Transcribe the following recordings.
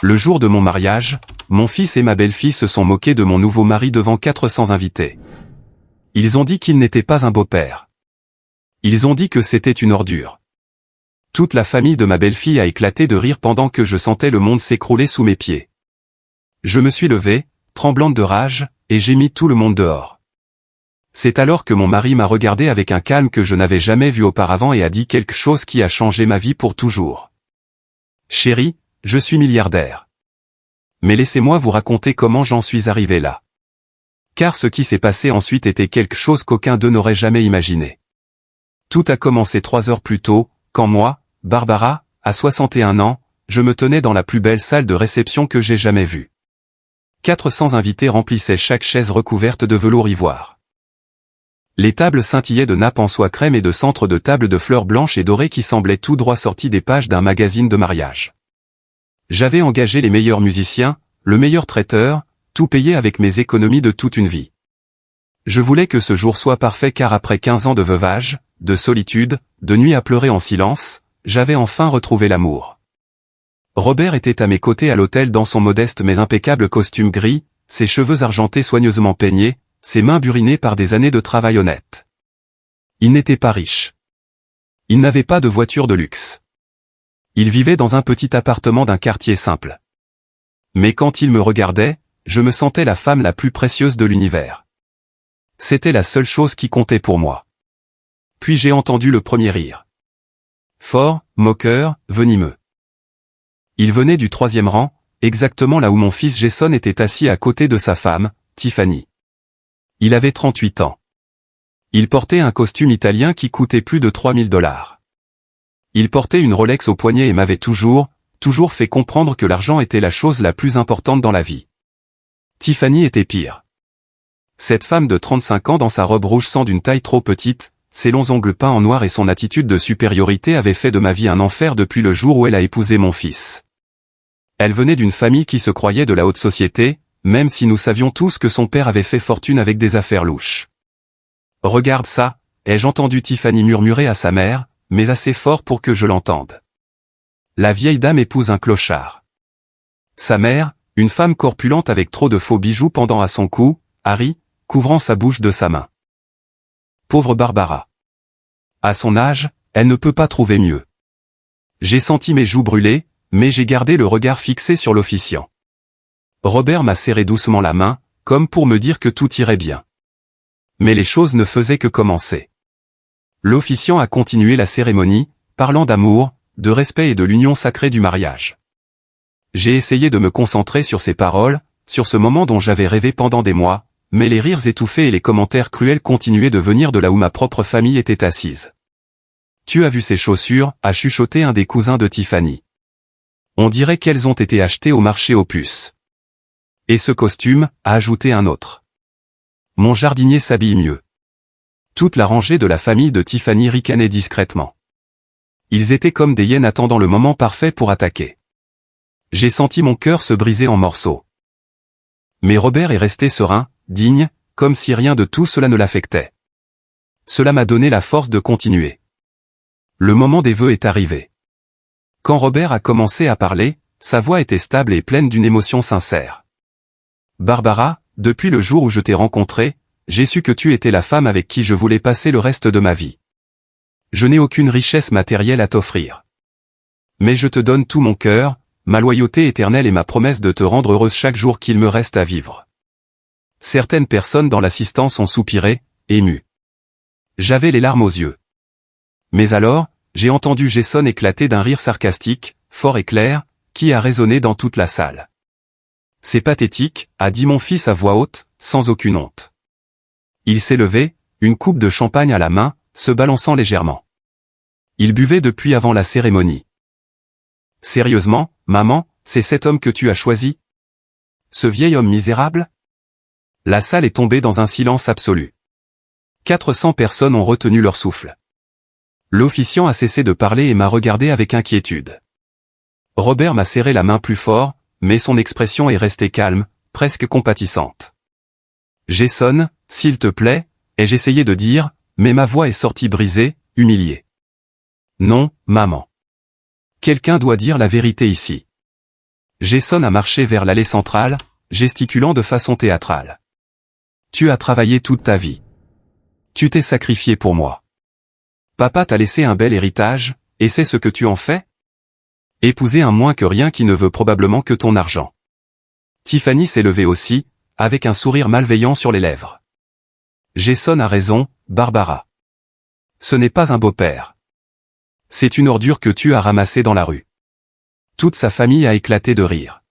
Le jour de mon mariage, mon fils et ma belle-fille se sont moqués de mon nouveau mari devant 400 invités. Ils ont dit qu'il n'était pas un beau-père. Ils ont dit que c'était une ordure. Toute la famille de ma belle-fille a éclaté de rire pendant que je sentais le monde s'écrouler sous mes pieds. Je me suis levée, tremblante de rage, et j'ai mis tout le monde dehors. C'est alors que mon mari m'a regardé avec un calme que je n'avais jamais vu auparavant et a dit quelque chose qui a changé ma vie pour toujours. « Chérie, je suis milliardaire. Mais laissez-moi vous raconter comment j'en suis arrivé là. Car ce qui s'est passé ensuite était quelque chose qu'aucun d'eux n'aurait jamais imaginé. Tout a commencé 3 heures plus tôt, quand moi, Barbara, à 61 ans, je me tenais dans la plus belle salle de réception que j'ai jamais vue. 400 invités remplissaient chaque chaise recouverte de velours ivoire. Les tables scintillaient de nappes en soie crème et de centres de table de fleurs blanches et dorées qui semblaient tout droit sortis des pages d'un magazine de mariage. J'avais engagé les meilleurs musiciens, le meilleur traiteur, tout payé avec mes économies de toute une vie. Je voulais que ce jour soit parfait car après 15 ans de veuvage, de solitude, de nuits à pleurer en silence, j'avais enfin retrouvé l'amour. Robert était à mes côtés à l'hôtel dans son modeste mais impeccable costume gris, ses cheveux argentés soigneusement peignés, ses mains burinées par des années de travail honnête. Il n'était pas riche. Il n'avait pas de voiture de luxe. Il vivait dans un petit appartement d'un quartier simple. Mais quand il me regardait, je me sentais la femme la plus précieuse de l'univers. C'était la seule chose qui comptait pour moi. Puis j'ai entendu le premier rire. Fort, moqueur, venimeux. Il venait du 3e rang, exactement là où mon fils Jason était assis à côté de sa femme, Tiffany. Il avait 38 ans. Il portait un costume italien qui coûtait plus de 3000 $. Il portait une Rolex au poignet et m'avait toujours fait comprendre que l'argent était la chose la plus importante dans la vie. Tiffany était pire. Cette femme de 35 ans dans sa robe rouge sang d'une taille trop petite, ses longs ongles peints en noir et son attitude de supériorité avait fait de ma vie un enfer depuis le jour où elle a épousé mon fils. Elle venait d'une famille qui se croyait de la haute société, même si nous savions tous que son père avait fait fortune avec des affaires louches. « Regarde ça », ai-je entendu Tiffany murmurer à sa mère, mais assez fort pour que je l'entende. La vieille dame épouse un clochard. Sa mère, une femme corpulente avec trop de faux bijoux pendant à son cou, Harry, couvrant sa bouche de sa main. Pauvre Barbara. À son âge, elle ne peut pas trouver mieux. J'ai senti mes joues brûler, mais j'ai gardé le regard fixé sur l'officiant. Robert m'a serré doucement la main, comme pour me dire que tout irait bien. Mais les choses ne faisaient que commencer. L'officiant a continué la cérémonie, parlant d'amour, de respect et de l'union sacrée du mariage. J'ai essayé de me concentrer sur ces paroles, sur ce moment dont j'avais rêvé pendant des mois, mais les rires étouffés et les commentaires cruels continuaient de venir de là où ma propre famille était assise. « Tu as vu ces chaussures » a chuchoté un des cousins de Tiffany. « On dirait qu'elles ont été achetées au marché aux puces. » Et ce costume, a ajouté un autre. « Mon jardinier s'habille mieux. » Toute la rangée de la famille de Tiffany ricanait discrètement. Ils étaient comme des hyènes attendant le moment parfait pour attaquer. J'ai senti mon cœur se briser en morceaux. Mais Robert est resté serein, digne, comme si rien de tout cela ne l'affectait. Cela m'a donné la force de continuer. Le moment des vœux est arrivé. Quand Robert a commencé à parler, sa voix était stable et pleine d'une émotion sincère. « Barbara, depuis le jour où je t'ai rencontrée, j'ai su que tu étais la femme avec qui je voulais passer le reste de ma vie. Je n'ai aucune richesse matérielle à t'offrir. Mais je te donne tout mon cœur, ma loyauté éternelle et ma promesse de te rendre heureuse chaque jour qu'il me reste à vivre. » Certaines personnes dans l'assistance ont soupiré, émues. J'avais les larmes aux yeux. Mais alors, j'ai entendu Jason éclater d'un rire sarcastique, fort et clair, qui a résonné dans toute la salle. « C'est pathétique », a dit mon fils à voix haute, sans aucune honte. Il s'est levé, une coupe de champagne à la main, se balançant légèrement. Il buvait depuis avant la cérémonie. « Sérieusement, maman, c'est cet homme que tu as choisi? Ce vieil homme misérable ?» La salle est tombée dans un silence absolu. 400 personnes ont retenu leur souffle. L'officiant a cessé de parler et m'a regardé avec inquiétude. Robert m'a serré la main plus fort, mais son expression est restée calme, presque compatissante. « Jason, s'il te plaît », ai-je essayé de dire, mais ma voix est sortie brisée, humiliée. « Non, maman. Quelqu'un doit dire la vérité ici. Jason a marché vers l'allée centrale, gesticulant de façon théâtrale. Tu as travaillé toute ta vie. Tu t'es sacrifié pour moi. Papa t'a laissé un bel héritage, et c'est ce que tu en fais? Épouser un moins que rien qui ne veut probablement que ton argent. Tiffany s'est levée aussi, avec un sourire malveillant sur les lèvres. Jason a raison, Barbara. Ce n'est pas un beau-père. C'est une ordure que tu as ramassée dans la rue. Toute sa famille a éclaté de rire.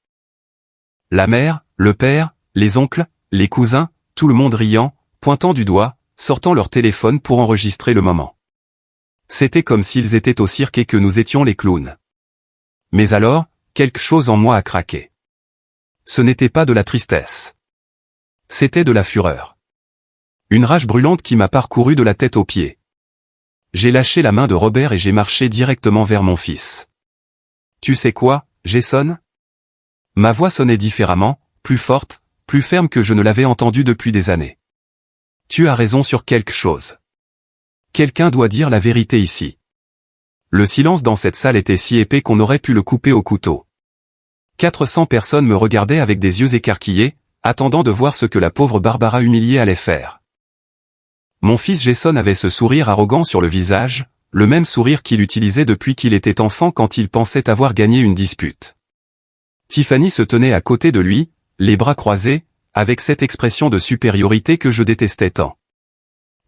La mère, le père, les oncles, les cousins, tout le monde riant, pointant du doigt, sortant leur téléphone pour enregistrer le moment. C'était comme s'ils étaient au cirque et que nous étions les clowns. Mais alors, quelque chose en moi a craqué. Ce n'était pas de la tristesse. C'était de la fureur. Une rage brûlante qui m'a parcouru de la tête aux pieds. J'ai lâché la main de Robert et j'ai marché directement vers mon fils. Tu sais quoi, Jason? Ma voix sonnait différemment, plus forte, plus ferme que je ne l'avais entendue depuis des années. Tu as raison sur quelque chose. Quelqu'un doit dire la vérité ici. Le silence dans cette salle était si épais qu'on aurait pu le couper au couteau. 400 personnes me regardaient avec des yeux écarquillés, attendant de voir ce que la pauvre Barbara humiliée allait faire. Mon fils Jason avait ce sourire arrogant sur le visage, le même sourire qu'il utilisait depuis qu'il était enfant quand il pensait avoir gagné une dispute. Tiffany se tenait à côté de lui, les bras croisés, avec cette expression de supériorité que je détestais tant.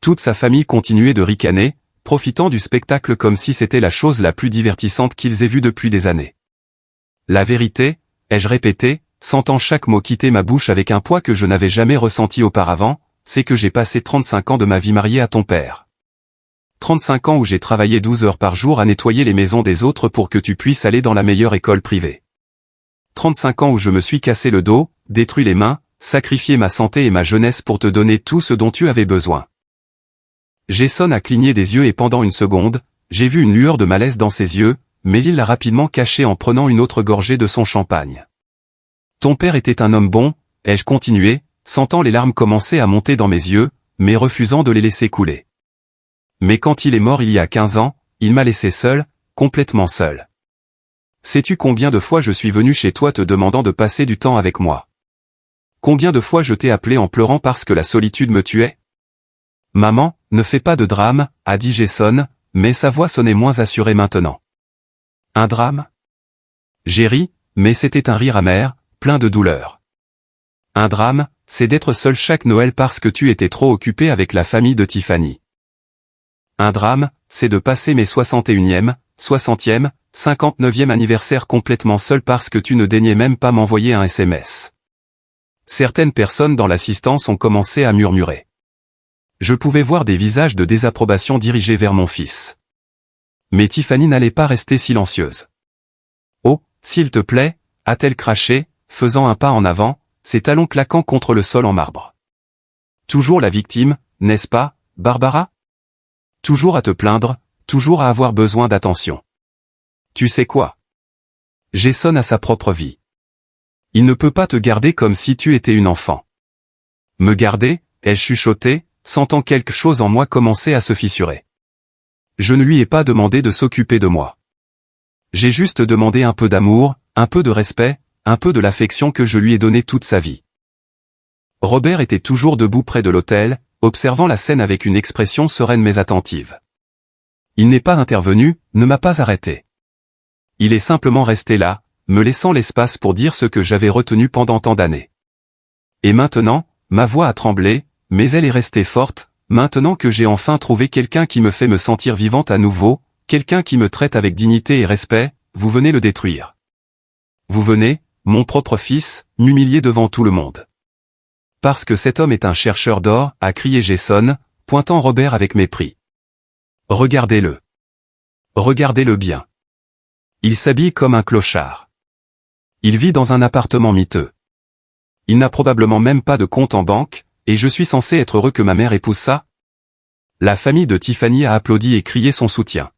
Toute sa famille continuait de ricaner, profitant du spectacle comme si c'était la chose la plus divertissante qu'ils aient vue depuis des années. La vérité, ai-je répété, sentant chaque mot quitter ma bouche avec un poids que je n'avais jamais ressenti auparavant, c'est que j'ai passé 35 ans de ma vie mariée à ton père. 35 ans où j'ai travaillé 12 heures par jour à nettoyer les maisons des autres pour que tu puisses aller dans la meilleure école privée. 35 ans où je me suis cassé le dos, détruit les mains, sacrifié ma santé et ma jeunesse pour te donner tout ce dont tu avais besoin. Jason a cligné des yeux et pendant une seconde, j'ai vu une lueur de malaise dans ses yeux, mais il l'a rapidement caché en prenant une autre gorgée de son champagne. Ton père était un homme bon, ai-je continué, sentant les larmes commencer à monter dans mes yeux, mais refusant de les laisser couler. Mais quand il est mort il y a 15 ans, il m'a laissé seul, complètement seul. Sais-tu combien de fois je suis venu chez toi te demandant de passer du temps avec moi? Combien de fois je t'ai appelé en pleurant parce que la solitude me tuait? Maman, ne fais pas de drame, a dit Jason, mais sa voix sonnait moins assurée maintenant. Un drame? J'ai ri, mais c'était un rire amer, plein de douleur. Un drame, c'est d'être seul chaque Noël parce que tu étais trop occupé avec la famille de Tiffany. Un drame, c'est de passer mes 61e, 60e, 59e anniversaire complètement seul parce que tu ne daignais même pas m'envoyer un SMS. Certaines personnes dans l'assistance ont commencé à murmurer. Je pouvais voir des visages de désapprobation dirigés vers mon fils. Mais Tiffany n'allait pas rester silencieuse. Oh, s'il te plaît, a-t-elle craché, faisant un pas en avant, ses talons claquant contre le sol en marbre. Toujours la victime, n'est-ce pas, Barbara? Toujours à te plaindre, toujours à avoir besoin d'attention. Tu sais quoi? Jason a sa propre vie. Il ne peut pas te garder comme si tu étais une enfant. Me garder, ai-je chuchoté, sentant quelque chose en moi commencer à se fissurer. Je ne lui ai pas demandé de s'occuper de moi. J'ai juste demandé un peu d'amour, un peu de respect, un peu de l'affection que je lui ai donnée toute sa vie. Robert était toujours debout près de l'autel, observant la scène avec une expression sereine mais attentive. Il n'est pas intervenu, ne m'a pas arrêté. Il est simplement resté là, me laissant l'espace pour dire ce que j'avais retenu pendant tant d'années. Et maintenant, ma voix a tremblé, mais elle est restée forte, maintenant que j'ai enfin trouvé quelqu'un qui me fait me sentir vivante à nouveau, quelqu'un qui me traite avec dignité et respect, vous venez le détruire. Vous venez, mon propre fils, m'humilier devant tout le monde. Parce que cet homme est un chercheur d'or, a crié Jason, pointant Robert avec mépris. Regardez-le. Regardez-le bien. Il s'habille comme un clochard. Il vit dans un appartement miteux. Il n'a probablement même pas de compte en banque, et je suis censé être heureux que ma mère épouse ça? La famille de Tiffany a applaudi et crié son soutien.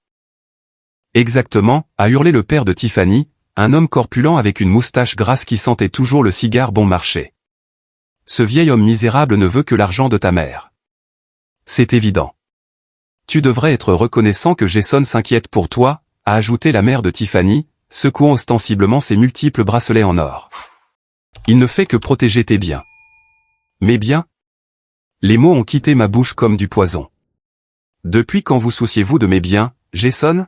Exactement, a hurlé le père de Tiffany, un homme corpulent avec une moustache grasse qui sentait toujours le cigare bon marché. Ce vieil homme misérable ne veut que l'argent de ta mère. C'est évident. Tu devrais être reconnaissant que Jason s'inquiète pour toi, a ajouté la mère de Tiffany, secouant ostensiblement ses multiples bracelets en or. Il ne fait que protéger tes biens. Mes biens? Les mots ont quitté ma bouche comme du poison. Depuis quand vous souciez-vous de mes biens, Jason?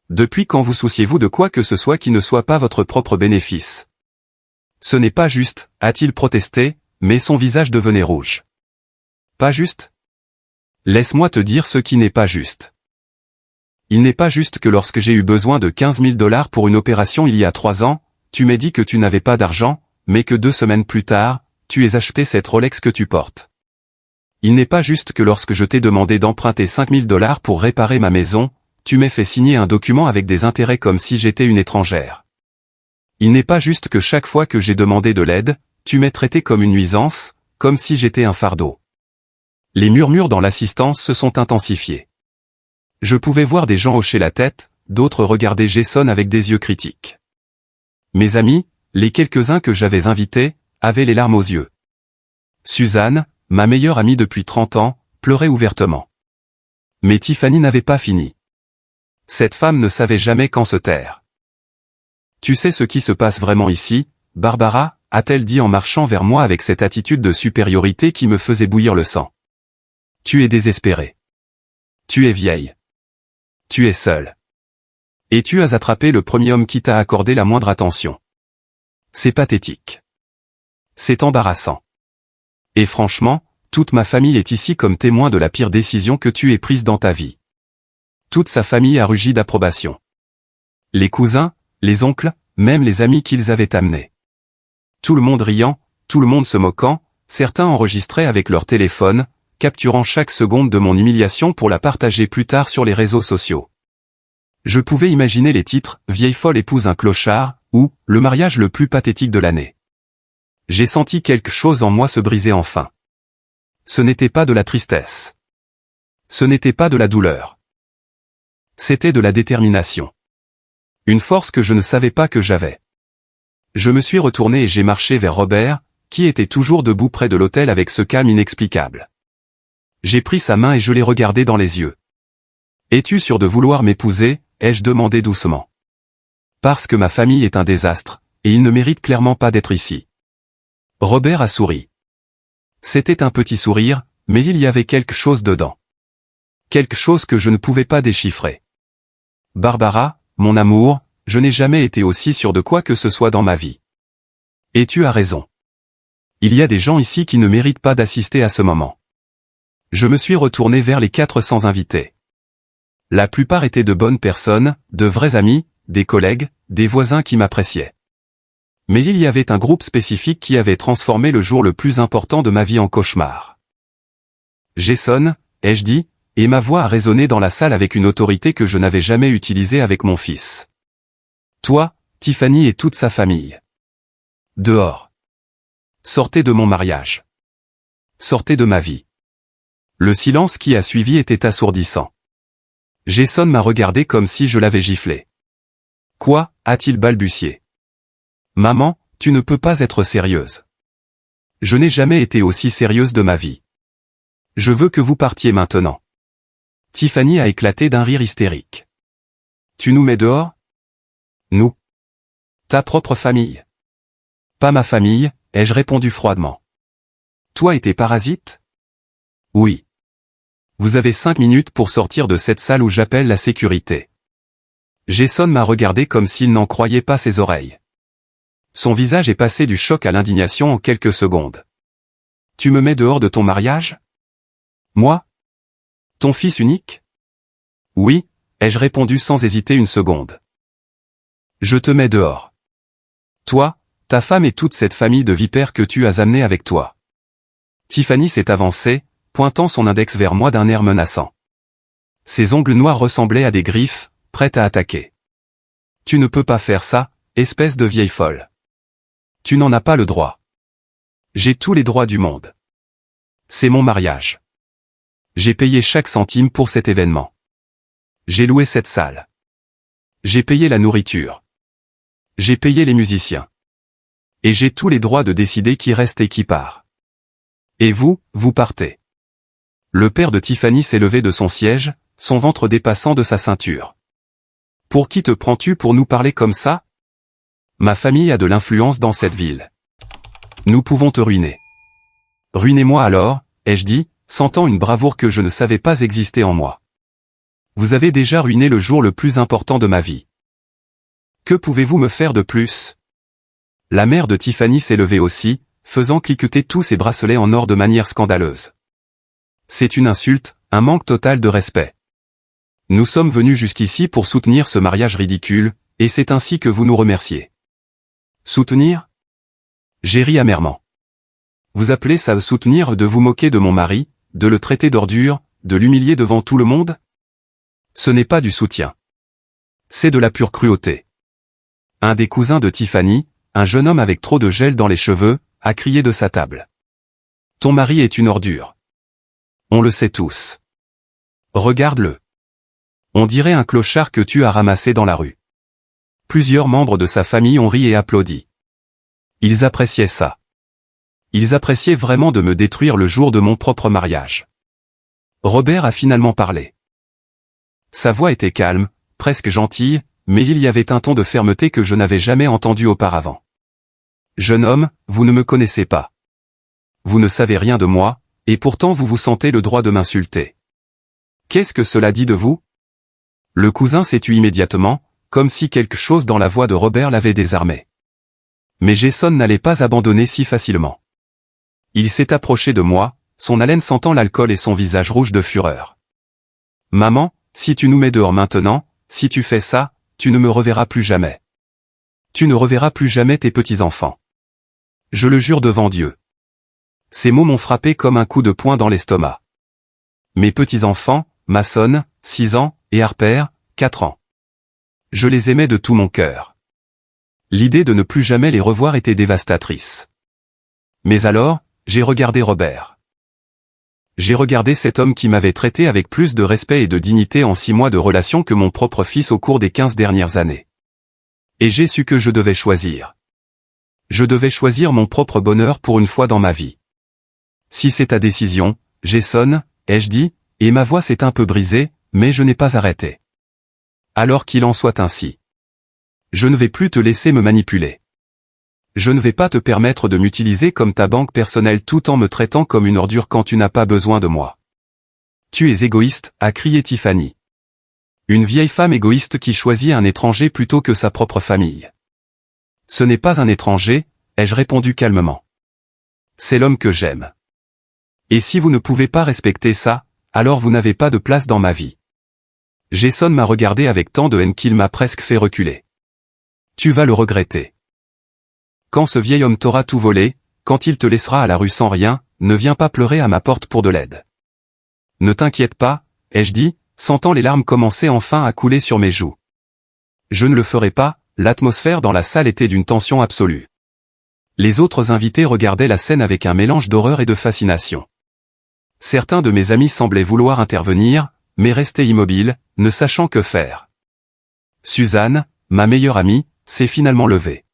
Depuis quand vous souciez-vous de quoi que ce soit qui ne soit pas votre propre bénéfice? Ce n'est pas juste, a-t-il protesté, mais son visage devenait rouge. Pas juste? Laisse-moi te dire ce qui n'est pas juste. Il n'est pas juste que lorsque j'ai eu besoin de 15 000 $ pour une opération il y a 3 ans, tu m'aies dit que tu n'avais pas d'argent, mais que 2 semaines plus tard, tu aies acheté cette Rolex que tu portes. Il n'est pas juste que lorsque je t'ai demandé d'emprunter 5 000 $ pour réparer ma maison, tu m'aies fait signer un document avec des intérêts comme si j'étais une étrangère. Il n'est pas juste que chaque fois que j'ai demandé de l'aide, tu m'aies traité comme une nuisance, comme si j'étais un fardeau. Les murmures dans l'assistance se sont intensifiés. Je pouvais voir des gens hocher la tête, d'autres regarder Jason avec des yeux critiques. Mes amis, les quelques-uns que j'avais invités, avaient les larmes aux yeux. Suzanne, ma meilleure amie depuis 30 ans, pleurait ouvertement. Mais Tiffany n'avait pas fini. Cette femme ne savait jamais quand se taire. Tu sais ce qui se passe vraiment ici, Barbara, a-t-elle dit en marchant vers moi avec cette attitude de supériorité qui me faisait bouillir le sang. Tu es désespérée. Tu es vieille. Tu es seule. Et tu as attrapé le premier homme qui t'a accordé la moindre attention. C'est pathétique. C'est embarrassant. Et franchement, toute ma famille est ici comme témoin de la pire décision que tu aies prise dans ta vie. Toute sa famille a rugi d'approbation. Les cousins, les oncles, même les amis qu'ils avaient amenés. Tout le monde riant, tout le monde se moquant, certains enregistraient avec leur téléphone, capturant chaque seconde de mon humiliation pour la partager plus tard sur les réseaux sociaux. Je pouvais imaginer les titres « Vieille folle épouse un clochard » ou « Le mariage le plus pathétique de l'année ». J'ai senti quelque chose en moi se briser enfin. Ce n'était pas de la tristesse. Ce n'était pas de la douleur. C'était de la détermination. Une force que je ne savais pas que j'avais. Je me suis retourné et j'ai marché vers Robert, qui était toujours debout près de l'autel avec ce calme inexplicable. J'ai pris sa main et je l'ai regardé dans les yeux. « Es-tu sûr de vouloir m'épouser » ai-je demandé doucement. Parce que ma famille est un désastre, et il ne mérite clairement pas d'être ici. Robert a souri. C'était un petit sourire, mais il y avait quelque chose dedans. Quelque chose que je ne pouvais pas déchiffrer. Barbara, mon amour, je n'ai jamais été aussi sûr de quoi que ce soit dans ma vie. Et tu as raison. Il y a des gens ici qui ne méritent pas d'assister à ce moment. Je me suis retourné vers les 400 invités. La plupart étaient de bonnes personnes, de vrais amis, des collègues, des voisins qui m'appréciaient. Mais il y avait un groupe spécifique qui avait transformé le jour le plus important de ma vie en cauchemar. Jason, ai-je dit, et ma voix a résonné dans la salle avec une autorité que je n'avais jamais utilisée avec mon fils. Toi, Tiffany et toute sa famille. Dehors. Sortez de mon mariage. Sortez de ma vie. Le silence qui a suivi était assourdissant. Jason m'a regardé comme si je l'avais giflé. Quoi, a-t-il balbutié. Maman, tu ne peux pas être sérieuse. Je n'ai jamais été aussi sérieuse de ma vie. Je veux que vous partiez maintenant. Tiffany a éclaté d'un rire hystérique. Tu nous mets dehors? Nous. Ta propre famille. Pas ma famille, ai-je répondu froidement. Toi et tes parasites? Oui. Vous avez 5 minutes pour sortir de cette salle où j'appelle la sécurité. Jason m'a regardé comme s'il n'en croyait pas ses oreilles. Son visage est passé du choc à l'indignation en quelques secondes. Tu me mets dehors de ton mariage? Moi? Ton fils unique? Oui, ai-je répondu sans hésiter une seconde. Je te mets dehors. Toi, ta femme et toute cette famille de vipères que tu as amenée avec toi. Tiffany s'est avancée, pointant son index vers moi d'un air menaçant. Ses ongles noirs ressemblaient à des griffes, prêtes à attaquer. Tu ne peux pas faire ça, espèce de vieille folle. Tu n'en as pas le droit. J'ai tous les droits du monde. C'est mon mariage. J'ai payé chaque centime pour cet événement. J'ai loué cette salle. J'ai payé la nourriture. J'ai payé les musiciens. Et j'ai tous les droits de décider qui reste et qui part. Et vous, vous partez. Le père de Tiffany s'est levé de son siège, son ventre dépassant de sa ceinture. Pour qui te prends-tu pour nous parler comme ça? Ma famille a de l'influence dans cette ville. Nous pouvons te ruiner. Ruinez-moi alors, ai-je dit, sentant une bravoure que je ne savais pas exister en moi. Vous avez déjà ruiné le jour le plus important de ma vie. Que pouvez-vous me faire de plus? La mère de Tiffany s'est levée aussi, faisant cliqueter tous ses bracelets en or de manière scandaleuse. C'est une insulte, un manque total de respect. Nous sommes venus jusqu'ici pour soutenir ce mariage ridicule, et c'est ainsi que vous nous remerciez. Soutenir? J'ai ri amèrement. Vous appelez ça soutenir de vous moquer de mon mari, de le traiter d'ordure, de l'humilier devant tout le monde? Ce n'est pas du soutien. C'est de la pure cruauté. Un des cousins de Tiffany, un jeune homme avec trop de gel dans les cheveux, a crié de sa table. Ton mari est une ordure. On le sait tous. Regarde-le. On dirait un clochard que tu as ramassé dans la rue. Plusieurs membres de sa famille ont ri et applaudi. Ils appréciaient ça. Ils appréciaient vraiment de me détruire le jour de mon propre mariage. Robert a finalement parlé. Sa voix était calme, presque gentille, mais il y avait un ton de fermeté que je n'avais jamais entendu auparavant. Jeune homme, vous ne me connaissez pas. Vous ne savez rien de moi, et pourtant vous vous sentez le droit de m'insulter. Qu'est-ce que cela dit de vous? Le cousin s'est tu immédiatement, comme si quelque chose dans la voix de Robert l'avait désarmé. Mais Jason n'allait pas abandonner si facilement. Il s'est approché de moi, son haleine sentant l'alcool et son visage rouge de fureur. Maman, si tu nous mets dehors maintenant, si tu fais ça, tu ne me reverras plus jamais. Tu ne reverras plus jamais tes petits-enfants. Je le jure devant Dieu. Ces mots m'ont frappé comme un coup de poing dans l'estomac. Mes petits-enfants, Mason, 6 ans, et Harper, 4 ans. Je les aimais de tout mon cœur. L'idée de ne plus jamais les revoir était dévastatrice. Mais alors, j'ai regardé Robert. J'ai regardé cet homme qui m'avait traité avec plus de respect et de dignité en 6 mois de relation que mon propre fils au cours des 15 dernières années. Et j'ai su que je devais choisir. Je devais choisir mon propre bonheur pour une fois dans ma vie. Si c'est ta décision, Jason, ai-je dit, et ma voix s'est un peu brisée, mais je n'ai pas arrêté. Alors qu'il en soit ainsi. Je ne vais plus te laisser me manipuler. Je ne vais pas te permettre de m'utiliser comme ta banque personnelle tout en me traitant comme une ordure quand tu n'as pas besoin de moi. Tu es égoïste, a crié Tiffany. Une vieille femme égoïste qui choisit un étranger plutôt que sa propre famille. Ce n'est pas un étranger, ai-je répondu calmement. C'est l'homme que j'aime. Et si vous ne pouvez pas respecter ça, alors vous n'avez pas de place dans ma vie. Jason m'a regardé avec tant de haine qu'il m'a presque fait reculer. Tu vas le regretter. Quand ce vieil homme t'aura tout volé, quand il te laissera à la rue sans rien, ne viens pas pleurer à ma porte pour de l'aide. Ne t'inquiète pas, ai-je dit, sentant les larmes commencer enfin à couler sur mes joues. Je ne le ferai pas, l'atmosphère dans la salle était d'une tension absolue. Les autres invités regardaient la scène avec un mélange d'horreur et de fascination. Certains de mes amis semblaient vouloir intervenir, mais restaient immobiles, ne sachant que faire. Suzanne, ma meilleure amie, s'est finalement levée.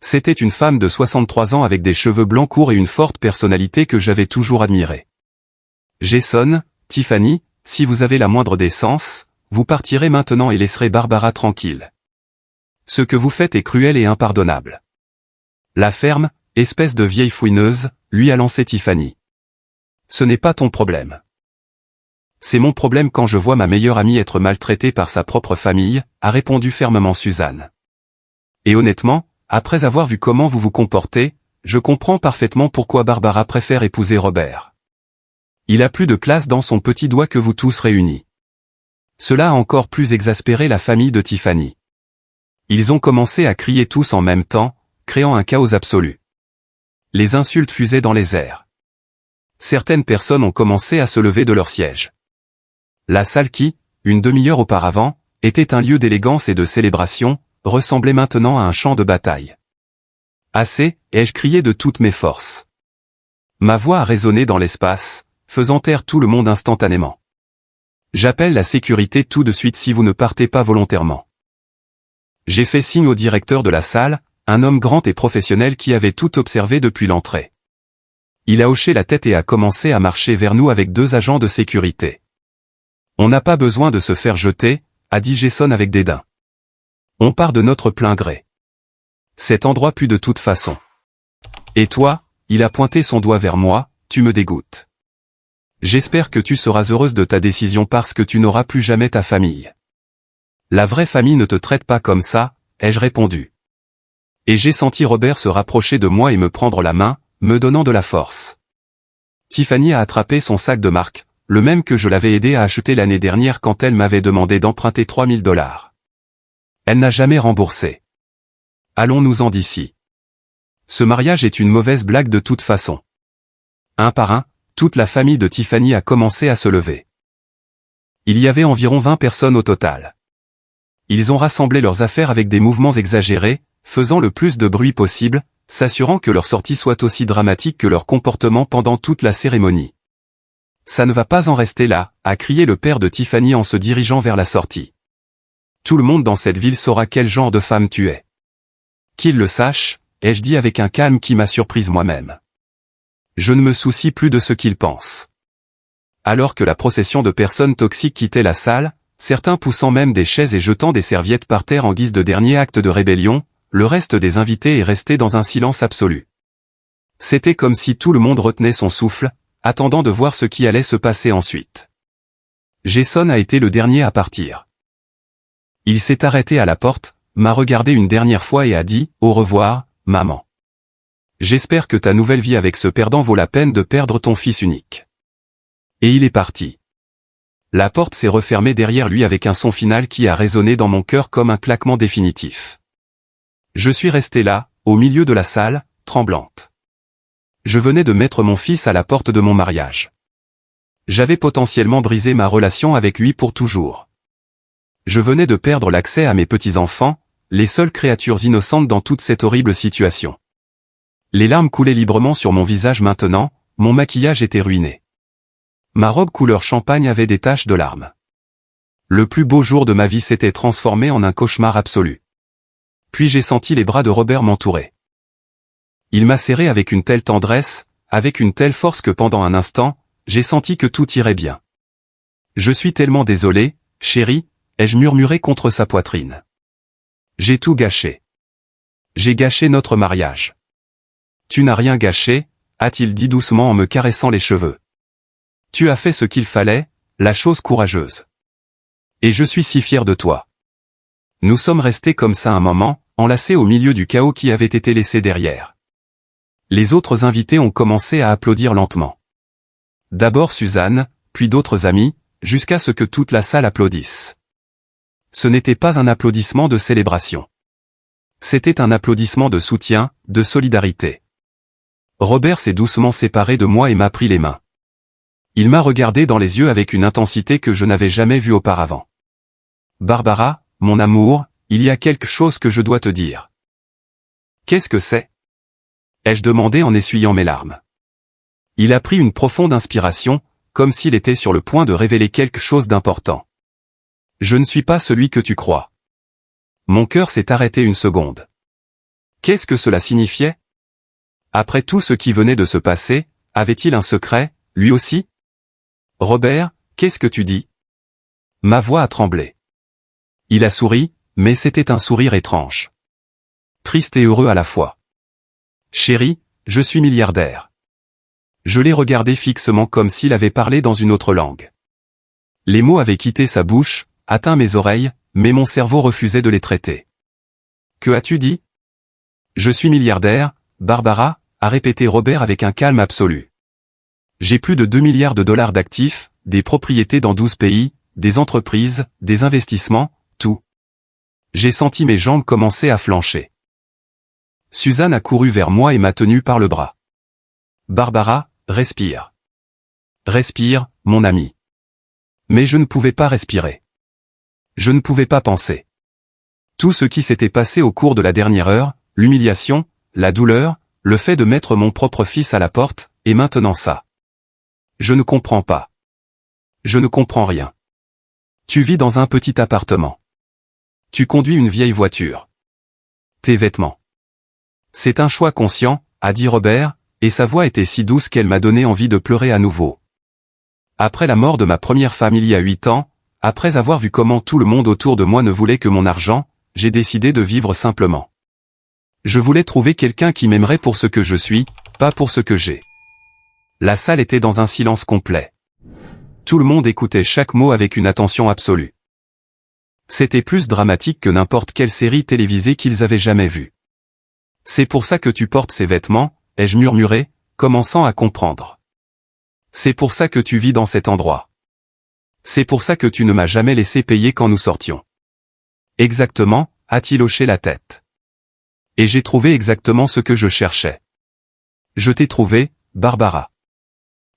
C'était une femme de 63 ans avec des cheveux blancs courts et une forte personnalité que j'avais toujours admirée. Jason, Tiffany, si vous avez la moindre décence, vous partirez maintenant et laisserez Barbara tranquille. Ce que vous faites est cruel et impardonnable. La ferme, espèce de vieille fouineuse, lui a lancé Tiffany. Ce n'est pas ton problème. C'est mon problème quand je vois ma meilleure amie être maltraitée par sa propre famille, a répondu fermement Suzanne. Et honnêtement, après avoir vu comment vous vous comportez, je comprends parfaitement pourquoi Barbara préfère épouser Robert. Il a plus de classe dans son petit doigt que vous tous réunis. Cela a encore plus exaspéré la famille de Tiffany. Ils ont commencé à crier tous en même temps, créant un chaos absolu. Les insultes fusaient dans les airs. Certaines personnes ont commencé à se lever de leur siège. La salle qui, une demi-heure auparavant, était un lieu d'élégance et de célébration, ressemblait maintenant à un champ de bataille. Assez, ai-je crié de toutes mes forces. Ma voix a résonné dans l'espace, faisant taire tout le monde instantanément. J'appelle la sécurité tout de suite si vous ne partez pas volontairement. J'ai fait signe au directeur de la salle, un homme grand et professionnel qui avait tout observé depuis l'entrée. Il a hoché la tête et a commencé à marcher vers nous avec 2 agents de sécurité. On n'a pas besoin de se faire jeter, a dit Jason avec dédain. On part de notre plein gré. Cet endroit pue de toute façon. Et toi, il a pointé son doigt vers moi, tu me dégoûtes. J'espère que tu seras heureuse de ta décision parce que tu n'auras plus jamais ta famille. La vraie famille ne te traite pas comme ça, ai-je répondu. Et j'ai senti Robert se rapprocher de moi et me prendre la main, me donnant de la force. Tiffany a attrapé son sac de marque, le même que je l'avais aidé à acheter l'année dernière quand elle m'avait demandé d'emprunter $3000. Elle n'a jamais remboursé. Allons-nous-en d'ici. Ce mariage est une mauvaise blague de toute façon. Un par un, toute la famille de Tiffany a commencé à se lever. Il y avait environ 20 personnes au total. Ils ont rassemblé leurs affaires avec des mouvements exagérés, faisant le plus de bruit possible, s'assurant que leur sortie soit aussi dramatique que leur comportement pendant toute la cérémonie. Ça ne va pas en rester là, a crié le père de Tiffany en se dirigeant vers la sortie. Tout le monde dans cette ville saura quel genre de femme tu es. Qu'il le sache, ai-je dit avec un calme qui m'a surprise moi-même. Je ne me soucie plus de ce qu'ils pensent. Alors que la procession de personnes toxiques quittait la salle, certains poussant même des chaises et jetant des serviettes par terre en guise de dernier acte de rébellion, le reste des invités est resté dans un silence absolu. C'était comme si tout le monde retenait son souffle, attendant de voir ce qui allait se passer ensuite. Jason a été le dernier à partir. Il s'est arrêté à la porte, m'a regardé une dernière fois et a dit « Au revoir, maman. J'espère que ta nouvelle vie avec ce perdant vaut la peine de perdre ton fils unique. » Et il est parti. La porte s'est refermée derrière lui avec un son final qui a résonné dans mon cœur comme un claquement définitif. Je suis resté là, au milieu de la salle, tremblante. Je venais de mettre mon fils à la porte de mon mariage. J'avais potentiellement brisé ma relation avec lui pour toujours. Je venais de perdre l'accès à mes petits-enfants, les seules créatures innocentes dans toute cette horrible situation. Les larmes coulaient librement sur mon visage maintenant, mon maquillage était ruiné. Ma robe couleur champagne avait des taches de larmes. Le plus beau jour de ma vie s'était transformé en un cauchemar absolu. Puis j'ai senti les bras de Robert m'entourer. Il m'a serré avec une telle tendresse, avec une telle force que pendant un instant, j'ai senti que tout irait bien. Je suis tellement désolé, chérie, ai-je murmuré contre sa poitrine. J'ai tout gâché. J'ai gâché notre mariage. Tu n'as rien gâché, a-t-il dit doucement en me caressant les cheveux. Tu as fait ce qu'il fallait, la chose courageuse. Et je suis si fier de toi. Nous sommes restés comme ça un moment, enlacés au milieu du chaos qui avait été laissé derrière. Les autres invités ont commencé à applaudir lentement. D'abord Suzanne, puis d'autres amis, jusqu'à ce que toute la salle applaudisse. Ce n'était pas un applaudissement de célébration. C'était un applaudissement de soutien, de solidarité. Robert s'est doucement séparé de moi et m'a pris les mains. Il m'a regardé dans les yeux avec une intensité que je n'avais jamais vue auparavant. Barbara, mon amour, il y a quelque chose que je dois te dire. Qu'est-ce que c'est ? Ai-je demandé en essuyant mes larmes. Il a pris une profonde inspiration, comme s'il était sur le point de révéler quelque chose d'important. Je ne suis pas celui que tu crois. Mon cœur s'est arrêté une seconde. Qu'est-ce que cela signifiait ? Après tout ce qui venait de se passer, avait-il un secret, lui aussi ? Robert, qu'est-ce que tu dis ? Ma voix a tremblé. Il a souri, mais c'était un sourire étrange. Triste et heureux à la fois. Chérie, je suis milliardaire. Je l'ai regardé fixement comme s'il avait parlé dans une autre langue. Les mots avaient quitté sa bouche, atteint mes oreilles, mais mon cerveau refusait de les traiter. Que as-tu dit ? Je suis milliardaire, Barbara, a répété Robert avec un calme absolu. J'ai plus de 2 milliards de dollars d'actifs, des propriétés dans 12 pays, des entreprises, des investissements, tout. J'ai senti mes jambes commencer à flancher. Suzanne a couru vers moi et m'a tenu par le bras. Barbara, respire. Respire, mon ami. Mais je ne pouvais pas respirer. Je ne pouvais pas penser. Tout ce qui s'était passé au cours de la dernière heure, l'humiliation, la douleur, le fait de mettre mon propre fils à la porte, et maintenant ça. Je ne comprends pas. Je ne comprends rien. Tu vis dans un petit appartement. Tu conduis une vieille voiture. Tes vêtements. C'est un choix conscient, a dit Robert, et sa voix était si douce qu'elle m'a donné envie de pleurer à nouveau. Après la mort de ma première femme il y a 8 ans, après avoir vu comment tout le monde autour de moi ne voulait que mon argent, j'ai décidé de vivre simplement. Je voulais trouver quelqu'un qui m'aimerait pour ce que je suis, pas pour ce que j'ai. La salle était dans un silence complet. Tout le monde écoutait chaque mot avec une attention absolue. C'était plus dramatique que n'importe quelle série télévisée qu'ils avaient jamais vue. C'est pour ça que tu portes ces vêtements, ai-je murmuré, commençant à comprendre. C'est pour ça que tu vis dans cet endroit. C'est pour ça que tu ne m'as jamais laissé payer quand nous sortions. Exactement, a-t-il hoché la tête. Et j'ai trouvé exactement ce que je cherchais. Je t'ai trouvé, Barbara.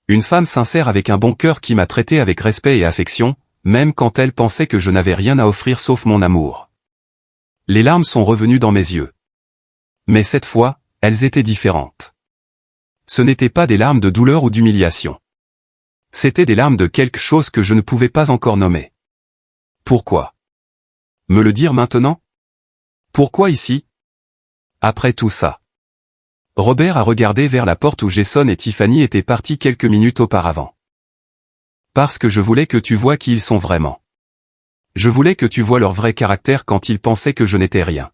Une femme sincère avec un bon cœur qui m'a traité avec respect et affection, même quand elle pensait que je n'avais rien à offrir sauf mon amour. Les larmes sont revenues dans mes yeux. Mais cette fois, elles étaient différentes. Ce n'étaient pas des larmes de douleur ou d'humiliation. C'étaient des larmes de quelque chose que je ne pouvais pas encore nommer. Pourquoi? Me le dire maintenant? Pourquoi ici? Après tout ça. Robert a regardé vers la porte où Jason et Tiffany étaient partis quelques minutes auparavant. Parce que je voulais que tu vois qui ils sont vraiment. Je voulais que tu vois leur vrai caractère quand ils pensaient que je n'étais rien.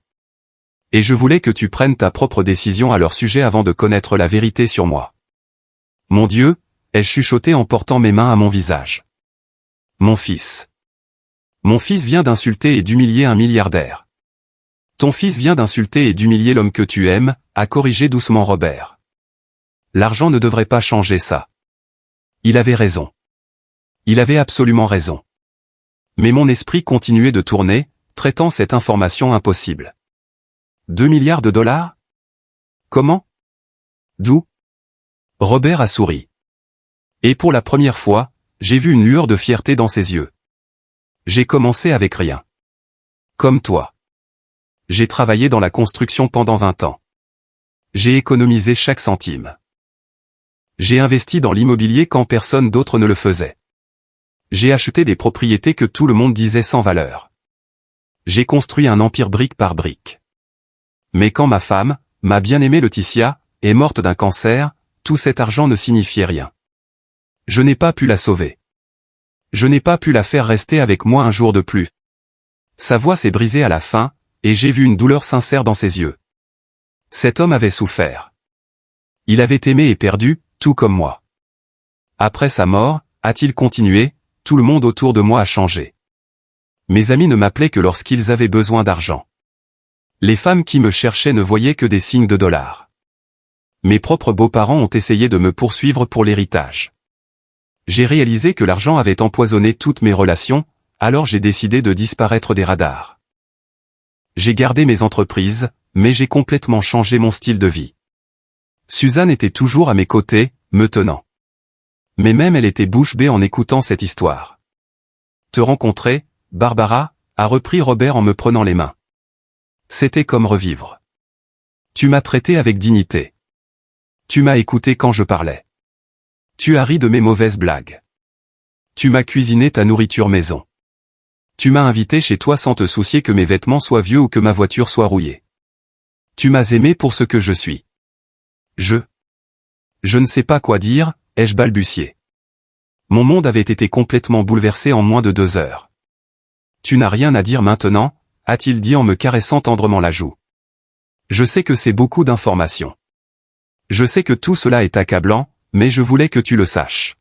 Et je voulais que tu prennes ta propre décision à leur sujet avant de connaître la vérité sur moi. Mon Dieu, ai-je chuchoté en portant mes mains à mon visage. Mon fils. Mon fils vient d'insulter et d'humilier un milliardaire. Ton fils vient d'insulter et d'humilier l'homme que tu aimes, a corrigé doucement Robert. L'argent ne devrait pas changer ça. Il avait raison. Il avait absolument raison. Mais mon esprit continuait de tourner, traitant cette information impossible. 2 milliards de dollars? Comment? D'où? Robert a souri. Et pour la première fois, j'ai vu une lueur de fierté dans ses yeux. J'ai commencé avec rien. Comme toi. J'ai travaillé dans la construction pendant 20 ans. J'ai économisé chaque centime. J'ai investi dans l'immobilier quand personne d'autre ne le faisait. J'ai acheté des propriétés que tout le monde disait sans valeur. J'ai construit un empire brique par brique. Mais quand ma femme, ma bien-aimée Laetitia, est morte d'un cancer, tout cet argent ne signifiait rien. Je n'ai pas pu la sauver. Je n'ai pas pu la faire rester avec moi un jour de plus. Sa voix s'est brisée à la fin, et j'ai vu une douleur sincère dans ses yeux. Cet homme avait souffert. Il avait aimé et perdu, tout comme moi. Après sa mort, a-t-il continué, tout le monde autour de moi a changé. Mes amis ne m'appelaient que lorsqu'ils avaient besoin d'argent. Les femmes qui me cherchaient ne voyaient que des signes de dollars. Mes propres beaux-parents ont essayé de me poursuivre pour l'héritage. J'ai réalisé que l'argent avait empoisonné toutes mes relations, alors j'ai décidé de disparaître des radars. J'ai gardé mes entreprises, mais j'ai complètement changé mon style de vie. Suzanne était toujours à mes côtés, me tenant. Mais même elle était bouche bée en écoutant cette histoire. Te rencontrer, Barbara, a repris Robert en me prenant les mains. C'était comme revivre. Tu m'as traité avec dignité. Tu m'as écouté quand je parlais. Tu as ri de mes mauvaises blagues. Tu m'as cuisiné ta nourriture maison. Tu m'as invité chez toi sans te soucier que mes vêtements soient vieux ou que ma voiture soit rouillée. Tu m'as aimé pour ce que je suis. Je ne sais pas quoi dire, ai-je balbutié. Mon monde avait été complètement bouleversé en moins de 2 heures. Tu n'as rien à dire maintenant, a-t-il dit en me caressant tendrement la joue. Je sais que c'est beaucoup d'informations. Je sais que tout cela est accablant, mais je voulais que tu le saches.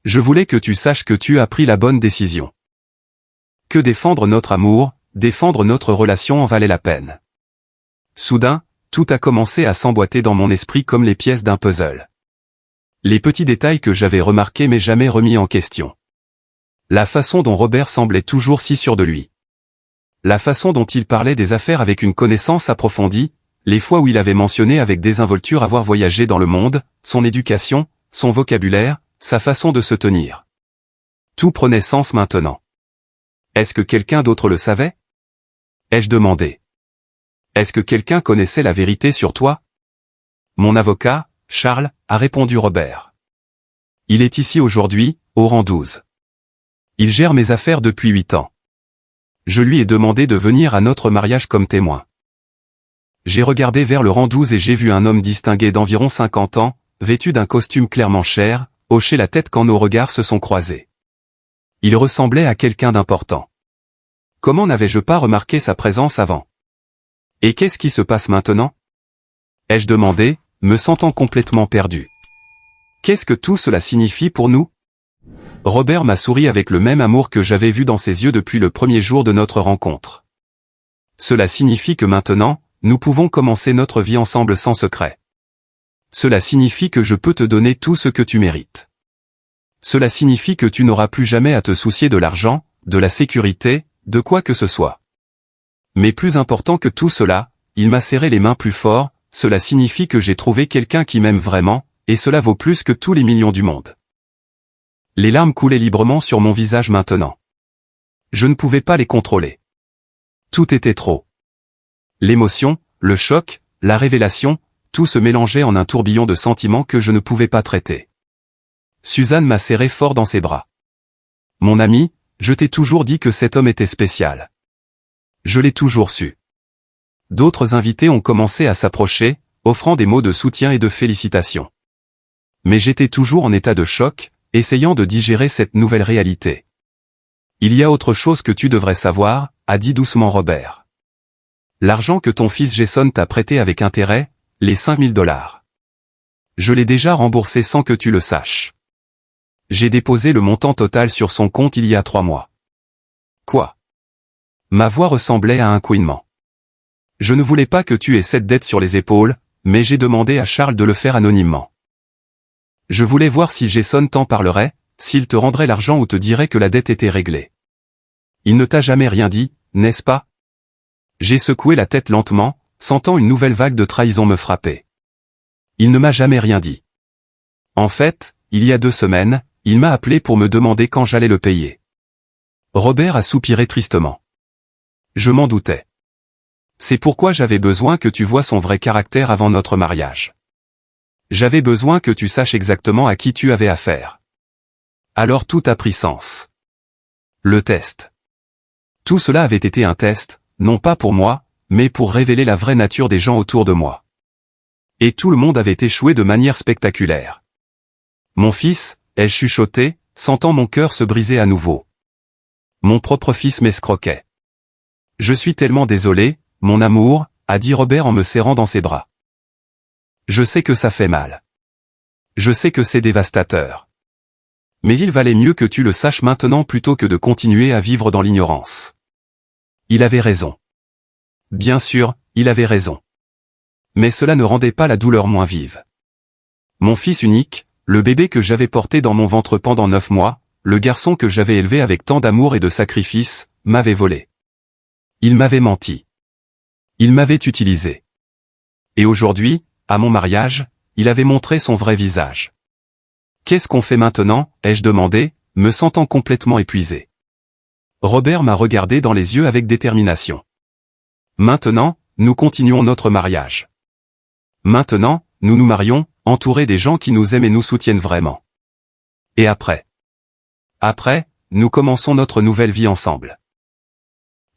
Je voulais que tu saches que tu as pris la bonne décision. Que défendre notre amour, défendre notre relation en valait la peine. Soudain, tout a commencé à s'emboîter dans mon esprit comme les pièces d'un puzzle. Les petits détails que j'avais remarqués mais jamais remis en question. La façon dont Robert semblait toujours si sûr de lui. La façon dont il parlait des affaires avec une connaissance approfondie, les fois où il avait mentionné avec désinvolture avoir voyagé dans le monde, son éducation, son vocabulaire, sa façon de se tenir. Tout prenait sens maintenant. Est-ce que quelqu'un d'autre le savait? Ai-je demandé. Est-ce que quelqu'un connaissait la vérité sur toi? Mon avocat, Charles, a répondu Robert. Il est ici aujourd'hui, au rang 12. Il gère mes affaires depuis 8 ans. Je lui ai demandé de venir à notre mariage comme témoin. J'ai regardé vers le rang 12 et j'ai vu un homme distingué d'environ 50 ans, vêtu d'un costume clairement cher, hocher la tête quand nos regards se sont croisés. Il ressemblait à quelqu'un d'important. Comment n'avais-je pas remarqué sa présence avant? Et qu'est-ce qui se passe maintenant? Ai-je demandé, me sentant complètement perdu. Qu'est-ce que tout cela signifie pour nous? Robert m'a souri avec le même amour que j'avais vu dans ses yeux depuis le premier jour de notre rencontre. Cela signifie que maintenant, nous pouvons commencer notre vie ensemble sans secret. Cela signifie que je peux te donner tout ce que tu mérites. Cela signifie que tu n'auras plus jamais à te soucier de l'argent, de la sécurité, de quoi que ce soit. Mais plus important que tout cela, il m'a serré les mains plus fort, cela signifie que j'ai trouvé quelqu'un qui m'aime vraiment, et cela vaut plus que tous les millions du monde. Les larmes coulaient librement sur mon visage maintenant. Je ne pouvais pas les contrôler. Tout était trop. L'émotion, le choc, la révélation, tout se mélangeait en un tourbillon de sentiments que je ne pouvais pas traiter. Suzanne m'a serré fort dans ses bras. Mon ami, je t'ai toujours dit que cet homme était spécial. Je l'ai toujours su. D'autres invités ont commencé à s'approcher, offrant des mots de soutien et de félicitations. Mais j'étais toujours en état de choc, essayant de digérer cette nouvelle réalité. Il y a autre chose que tu devrais savoir, a dit doucement Robert. L'argent que ton fils Jason t'a prêté avec intérêt, les $5000. Je l'ai déjà remboursé sans que tu le saches. J'ai déposé le montant total sur son compte il y a 3 mois. Quoi? Ma voix ressemblait à un couinement. Je ne voulais pas que tu aies cette dette sur les épaules, mais j'ai demandé à Charles de le faire anonymement. Je voulais voir si Jason t'en parlerait, s'il te rendrait l'argent ou te dirait que la dette était réglée. Il ne t'a jamais rien dit, n'est-ce pas? J'ai secoué la tête lentement, sentant une nouvelle vague de trahison me frapper. Il ne m'a jamais rien dit. En fait, il y a 2 semaines, il m'a appelé pour me demander quand j'allais le payer. Robert a soupiré tristement. Je m'en doutais. C'est pourquoi j'avais besoin que tu vois son vrai caractère avant notre mariage. J'avais besoin que tu saches exactement à qui tu avais affaire. Alors tout a pris sens. Le test. Tout cela avait été un test, non pas pour moi, mais pour révéler la vraie nature des gens autour de moi. Et tout le monde avait échoué de manière spectaculaire. Mon fils, ai-je chuchoté, sentant mon cœur se briser à nouveau. Mon propre fils m'escroquait. Je suis tellement désolé, mon amour, a dit Robert en me serrant dans ses bras. Je sais que ça fait mal. Je sais que c'est dévastateur. Mais il valait mieux que tu le saches maintenant plutôt que de continuer à vivre dans l'ignorance. Il avait raison. Bien sûr, il avait raison. Mais cela ne rendait pas la douleur moins vive. Mon fils unique, le bébé que j'avais porté dans mon ventre pendant 9 mois, le garçon que j'avais élevé avec tant d'amour et de sacrifice, m'avait volé. Il m'avait menti. Il m'avait utilisé. Et aujourd'hui, à mon mariage, il avait montré son vrai visage. Qu'est-ce qu'on fait maintenant, ai-je demandé, me sentant complètement épuisé. Robert m'a regardé dans les yeux avec détermination. Maintenant, nous continuons notre mariage. Maintenant, nous nous marions, entourés des gens qui nous aiment et nous soutiennent vraiment. Et après? Après, nous commençons notre nouvelle vie ensemble.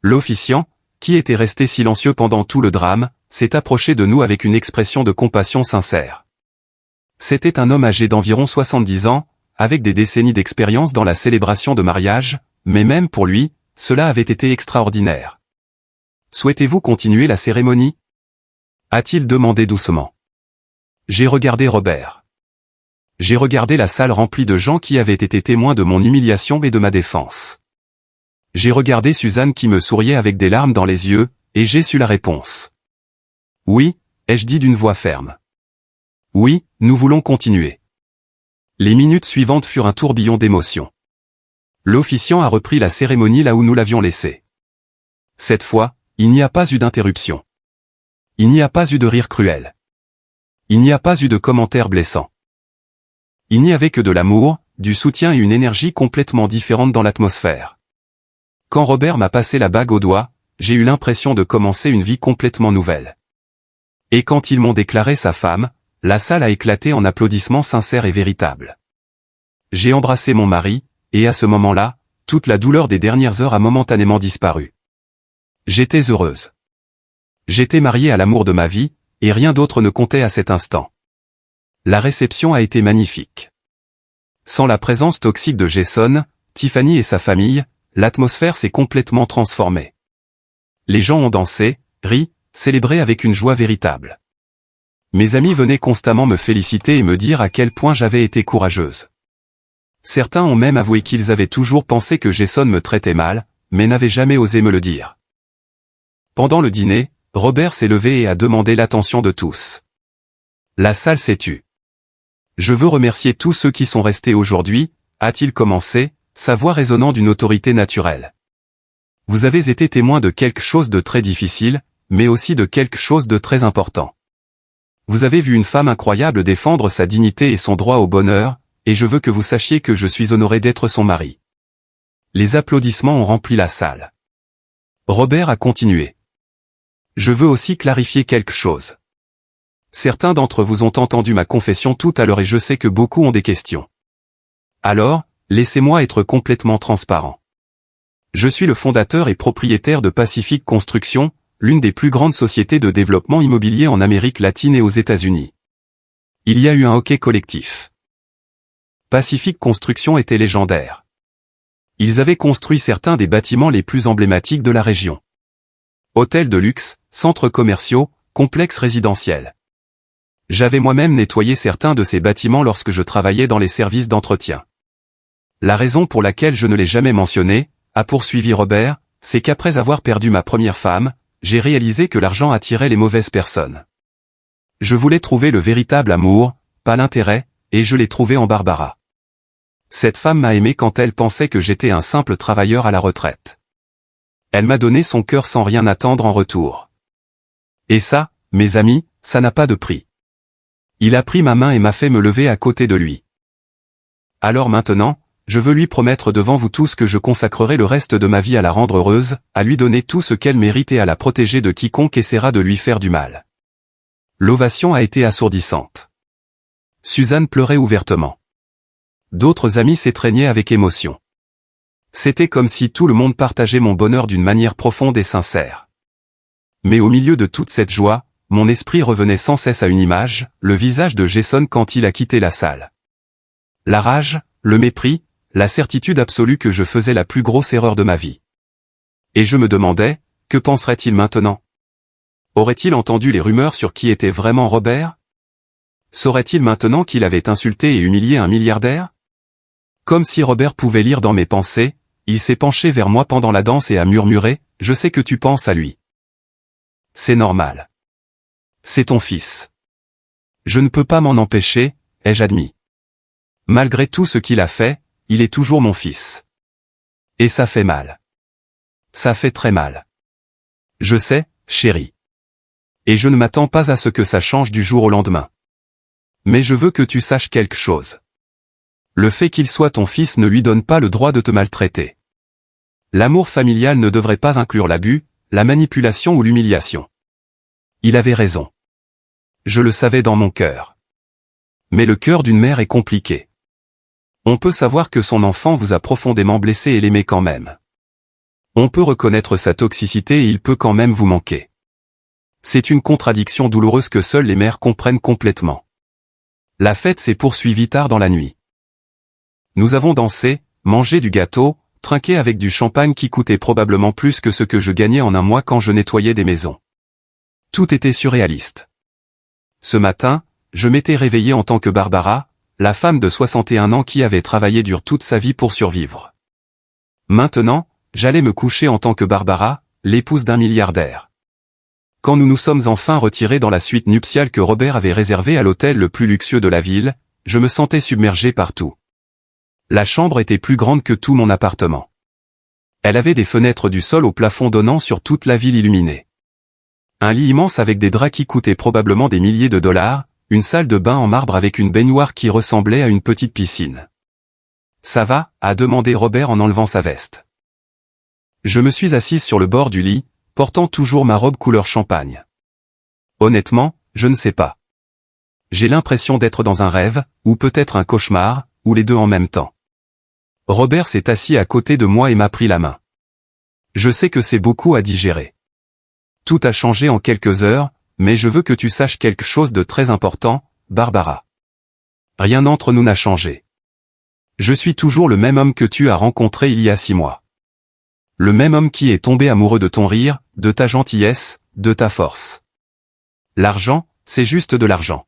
L'officiant, qui était resté silencieux pendant tout le drame, s'est approché de nous avec une expression de compassion sincère. C'était un homme âgé d'environ 70 ans, avec des décennies d'expérience dans la célébration de mariage, mais même pour lui, cela avait été extraordinaire. Souhaitez-vous continuer la cérémonie? A-t-il demandé doucement. J'ai regardé Robert. J'ai regardé la salle remplie de gens qui avaient été témoins de mon humiliation et de ma défense. J'ai regardé Suzanne qui me souriait avec des larmes dans les yeux, et j'ai su la réponse. Oui, ai-je dit d'une voix ferme. Oui, nous voulons continuer. Les minutes suivantes furent un tourbillon d'émotions. L'officiant a repris la cérémonie là où nous l'avions laissée. Cette fois, il n'y a pas eu d'interruption. Il n'y a pas eu de rire cruel. Il n'y a pas eu de commentaires blessants. Il n'y avait que de l'amour, du soutien et une énergie complètement différente dans l'atmosphère. Quand Robert m'a passé la bague au doigt, j'ai eu l'impression de commencer une vie complètement nouvelle. Et quand ils m'ont déclaré sa femme, la salle a éclaté en applaudissements sincères et véritables. J'ai embrassé mon mari, et à ce moment-là, toute la douleur des dernières heures a momentanément disparu. J'étais heureuse. J'étais mariée à l'amour de ma vie, et rien d'autre ne comptait à cet instant. La réception a été magnifique. Sans la présence toxique de Jason, Tiffany et sa famille, l'atmosphère s'est complètement transformée. Les gens ont dansé, ri, célébré avec une joie véritable. Mes amis venaient constamment me féliciter et me dire à quel point j'avais été courageuse. Certains ont même avoué qu'ils avaient toujours pensé que Jason me traitait mal, mais n'avaient jamais osé me le dire. Pendant le dîner, Robert s'est levé et a demandé l'attention de tous. La salle s'est tue. Je veux remercier tous ceux qui sont restés aujourd'hui, a-t-il commencé, sa voix résonnant d'une autorité naturelle. Vous avez été témoin de quelque chose de très difficile, mais aussi de quelque chose de très important. Vous avez vu une femme incroyable défendre sa dignité et son droit au bonheur, et je veux que vous sachiez que je suis honoré d'être son mari. Les applaudissements ont rempli la salle. Robert a continué. Je veux aussi clarifier quelque chose. Certains d'entre vous ont entendu ma confession tout à l'heure et je sais que beaucoup ont des questions. Alors, laissez-moi être complètement transparent. Je suis le fondateur et propriétaire de Pacific Construction, l'une des plus grandes sociétés de développement immobilier en Amérique latine et aux États-Unis. Il y a eu un hockey collectif. Pacific Construction était légendaire. Ils avaient construit certains des bâtiments les plus emblématiques de la région. Hôtels de luxe, centres commerciaux, complexes résidentiels. J'avais moi-même nettoyé certains de ces bâtiments lorsque je travaillais dans les services d'entretien. La raison pour laquelle je ne l'ai jamais mentionné, a poursuivi Robert, c'est qu'après avoir perdu ma première femme, j'ai réalisé que l'argent attirait les mauvaises personnes. Je voulais trouver le véritable amour, pas l'intérêt, et je l'ai trouvé en Barbara. Cette femme m'a aimé quand elle pensait que j'étais un simple travailleur à la retraite. Elle m'a donné son cœur sans rien attendre en retour. Et ça, mes amis, ça n'a pas de prix. Il a pris ma main et m'a fait me lever à côté de lui. Alors maintenant, je veux lui promettre devant vous tous que je consacrerai le reste de ma vie à la rendre heureuse, à lui donner tout ce qu'elle mérite et à la protéger de quiconque essaiera de lui faire du mal. L'ovation a été assourdissante. Suzanne pleurait ouvertement. D'autres amis s'étreignaient avec émotion. C'était comme si tout le monde partageait mon bonheur d'une manière profonde et sincère. Mais au milieu de toute cette joie, mon esprit revenait sans cesse à une image, le visage de Jason quand il a quitté la salle. La rage, le mépris, la certitude absolue que je faisais la plus grosse erreur de ma vie. Et je me demandais, que penserait-il maintenant? Aurait-il entendu les rumeurs sur qui était vraiment Robert? Saurait-il maintenant qu'il avait insulté et humilié un milliardaire? Comme si Robert pouvait lire dans mes pensées, il s'est penché vers moi pendant la danse et a murmuré, « Je sais que tu penses à lui. » C'est normal. C'est ton fils. Je ne peux pas m'en empêcher, ai-je admis. Malgré tout ce qu'il a fait, il est toujours mon fils. Et ça fait mal. Ça fait très mal. Je sais, chérie. Et je ne m'attends pas à ce que ça change du jour au lendemain. Mais je veux que tu saches quelque chose. Le fait qu'il soit ton fils ne lui donne pas le droit de te maltraiter. L'amour familial ne devrait pas inclure l'abus, la manipulation ou l'humiliation. Il avait raison. Je le savais dans mon cœur. Mais le cœur d'une mère est compliqué. On peut savoir que son enfant vous a profondément blessé et l'aimer quand même. On peut reconnaître sa toxicité et il peut quand même vous manquer. C'est une contradiction douloureuse que seules les mères comprennent complètement. La fête s'est poursuivie tard dans la nuit. Nous avons dansé, mangé du gâteau, trinqué avec du champagne qui coûtait probablement plus que ce que je gagnais en un mois quand je nettoyais des maisons. Tout était surréaliste. Ce matin, je m'étais réveillé en tant que Barbara, la femme de 61 ans qui avait travaillé dur toute sa vie pour survivre. Maintenant, j'allais me coucher en tant que Barbara, l'épouse d'un milliardaire. Quand nous nous sommes enfin retirés dans la suite nuptiale que Robert avait réservée à l'hôtel le plus luxueux de la ville, je me sentais submergé partout. La chambre était plus grande que tout mon appartement. Elle avait des fenêtres du sol au plafond donnant sur toute la ville illuminée. Un lit immense avec des draps qui coûtaient probablement des milliers de dollars, une salle de bain en marbre avec une baignoire qui ressemblait à une petite piscine. « Ça va ?» a demandé Robert en enlevant sa veste. Je me suis assise sur le bord du lit, portant toujours ma robe couleur champagne. Honnêtement, je ne sais pas. J'ai l'impression d'être dans un rêve, ou peut-être un cauchemar, ou les deux en même temps. Robert s'est assis à côté de moi et m'a pris la main. Je sais que c'est beaucoup à digérer. Tout a changé en quelques heures, mais je veux que tu saches quelque chose de très important, Barbara. Rien entre nous n'a changé. Je suis toujours le même homme que tu as rencontré il y a 6 mois. Le même homme qui est tombé amoureux de ton rire, de ta gentillesse, de ta force. L'argent, c'est juste de l'argent.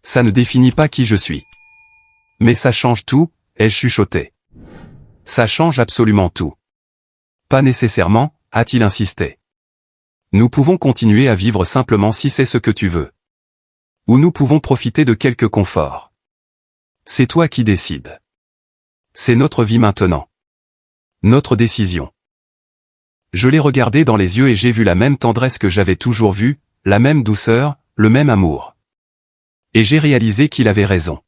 Ça ne définit pas qui je suis. Mais ça change tout, ai-je chuchoté. Ça change absolument tout. Pas nécessairement, a-t-il insisté. Nous pouvons continuer à vivre simplement si c'est ce que tu veux. Ou nous pouvons profiter de quelques conforts. C'est toi qui décides. C'est notre vie maintenant. Notre décision. Je l'ai regardé dans les yeux et j'ai vu la même tendresse que j'avais toujours vue, la même douceur, le même amour. Et j'ai réalisé qu'il avait raison.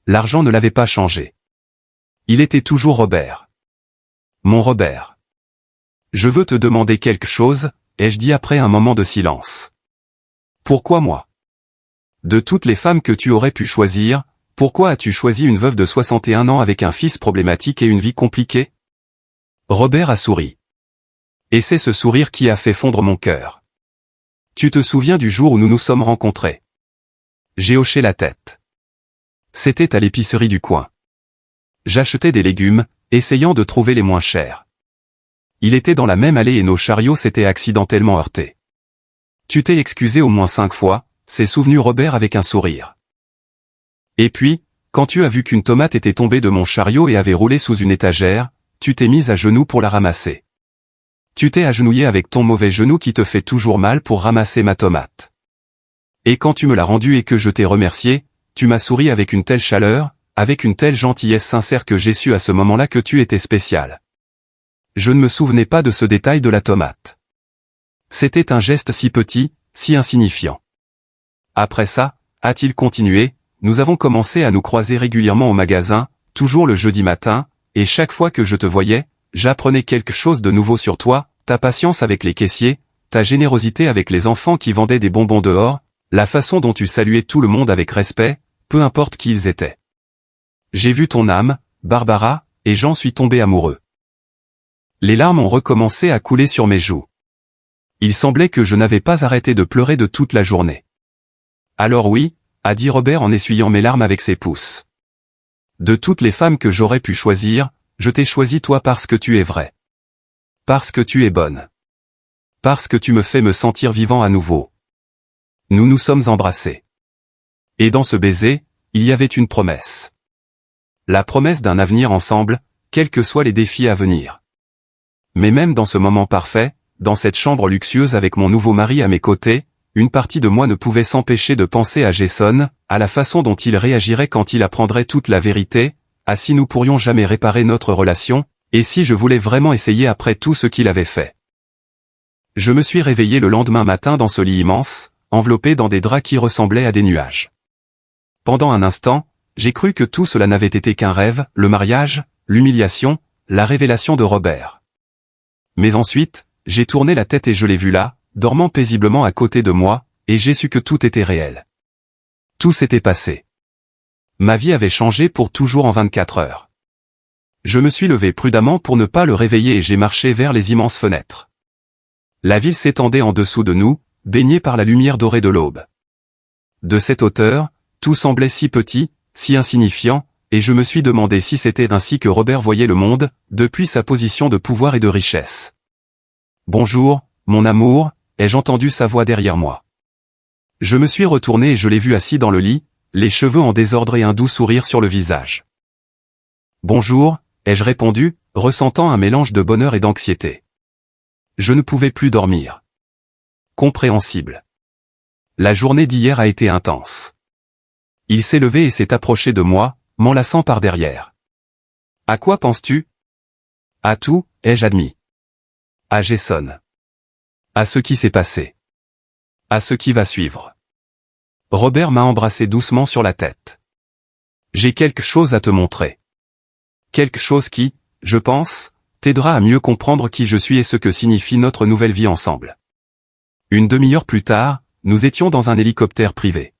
L'argent ne l'avait pas changé. Il était toujours Robert. Mon Robert. Je veux te demander quelque chose, ai-je dit après un moment de silence. Pourquoi moi? De toutes les femmes que tu aurais pu choisir, pourquoi as-tu choisi une veuve de 61 ans avec un fils problématique et une vie compliquée? Robert a souri. Et c'est ce sourire qui a fait fondre mon cœur. Tu te souviens du jour où nous nous sommes rencontrés? J'ai hoché la tête. C'était à l'épicerie du coin. J'achetais des légumes, essayant de trouver les moins chers. Il était dans la même allée et nos chariots s'étaient accidentellement heurtés. Tu t'es excusé au moins 5 fois, s'est souvenu Robert avec un sourire. Et puis, quand tu as vu qu'une tomate était tombée de mon chariot et avait roulé sous une étagère, tu t'es mise à genoux pour la ramasser. Tu t'es agenouillé avec ton mauvais genou qui te fait toujours mal pour ramasser ma tomate. Et quand tu me l'as rendue et que je t'ai remercié, tu m'as souri avec une telle chaleur, avec une telle gentillesse sincère que j'ai su à ce moment-là que tu étais spécial. Je ne me souvenais pas de ce détail de la tomate. C'était un geste si petit, si insignifiant. Après ça, a-t-il continué, nous avons commencé à nous croiser régulièrement au magasin, toujours le jeudi matin, et chaque fois que je te voyais, j'apprenais quelque chose de nouveau sur toi, ta patience avec les caissiers, ta générosité avec les enfants qui vendaient des bonbons dehors, la façon dont tu saluais tout le monde avec respect, peu importe qui ils étaient. J'ai vu ton âme, Barbara, et j'en suis tombé amoureux. Les larmes ont recommencé à couler sur mes joues. Il semblait que je n'avais pas arrêté de pleurer de toute la journée. Alors oui, a dit Robert en essuyant mes larmes avec ses pouces. De toutes les femmes que j'aurais pu choisir, je t'ai choisi toi parce que tu es vraie. Parce que tu es bonne. Parce que tu me fais me sentir vivant à nouveau. Nous nous sommes embrassés. Et dans ce baiser, il y avait une promesse. La promesse d'un avenir ensemble, quels que soient les défis à venir. Mais même dans ce moment parfait, dans cette chambre luxueuse avec mon nouveau mari à mes côtés, une partie de moi ne pouvait s'empêcher de penser à Jason, à la façon dont il réagirait quand il apprendrait toute la vérité, à si nous pourrions jamais réparer notre relation, et si je voulais vraiment essayer après tout ce qu'il avait fait. Je me suis réveillé le lendemain matin dans ce lit immense, enveloppé dans des draps qui ressemblaient à des nuages. Pendant un instant, j'ai cru que tout cela n'avait été qu'un rêve, le mariage, l'humiliation, la révélation de Robert. Mais ensuite, j'ai tourné la tête et je l'ai vu là, dormant paisiblement à côté de moi, et j'ai su que tout était réel. Tout s'était passé. Ma vie avait changé pour toujours en 24 heures. Je me suis levé prudemment pour ne pas le réveiller et j'ai marché vers les immenses fenêtres. La ville s'étendait en dessous de nous, baignée par la lumière dorée de l'aube. De cette hauteur, tout semblait si petit, si insignifiant, et je me suis demandé si c'était ainsi que Robert voyait le monde, depuis sa position de pouvoir et de richesse. « Bonjour, mon amour », ai-je entendu sa voix derrière moi. Je me suis retourné et je l'ai vu assis dans le lit, les cheveux en désordre et un doux sourire sur le visage. « Bonjour », ai-je répondu, ressentant un mélange de bonheur et d'anxiété. Je ne pouvais plus dormir. Compréhensible. La journée d'hier a été intense. Il s'est levé et s'est approché de moi, m'enlaçant par derrière. « À quoi penses-tu » ? « À tout, ai-je admis. À Jason. À ce qui s'est passé. À ce qui va suivre. » Robert m'a embrassé doucement sur la tête. « J'ai quelque chose à te montrer. Quelque chose qui, je pense, t'aidera à mieux comprendre qui je suis et ce que signifie notre nouvelle vie ensemble. » Une demi-heure plus tard, nous étions dans un hélicoptère privé.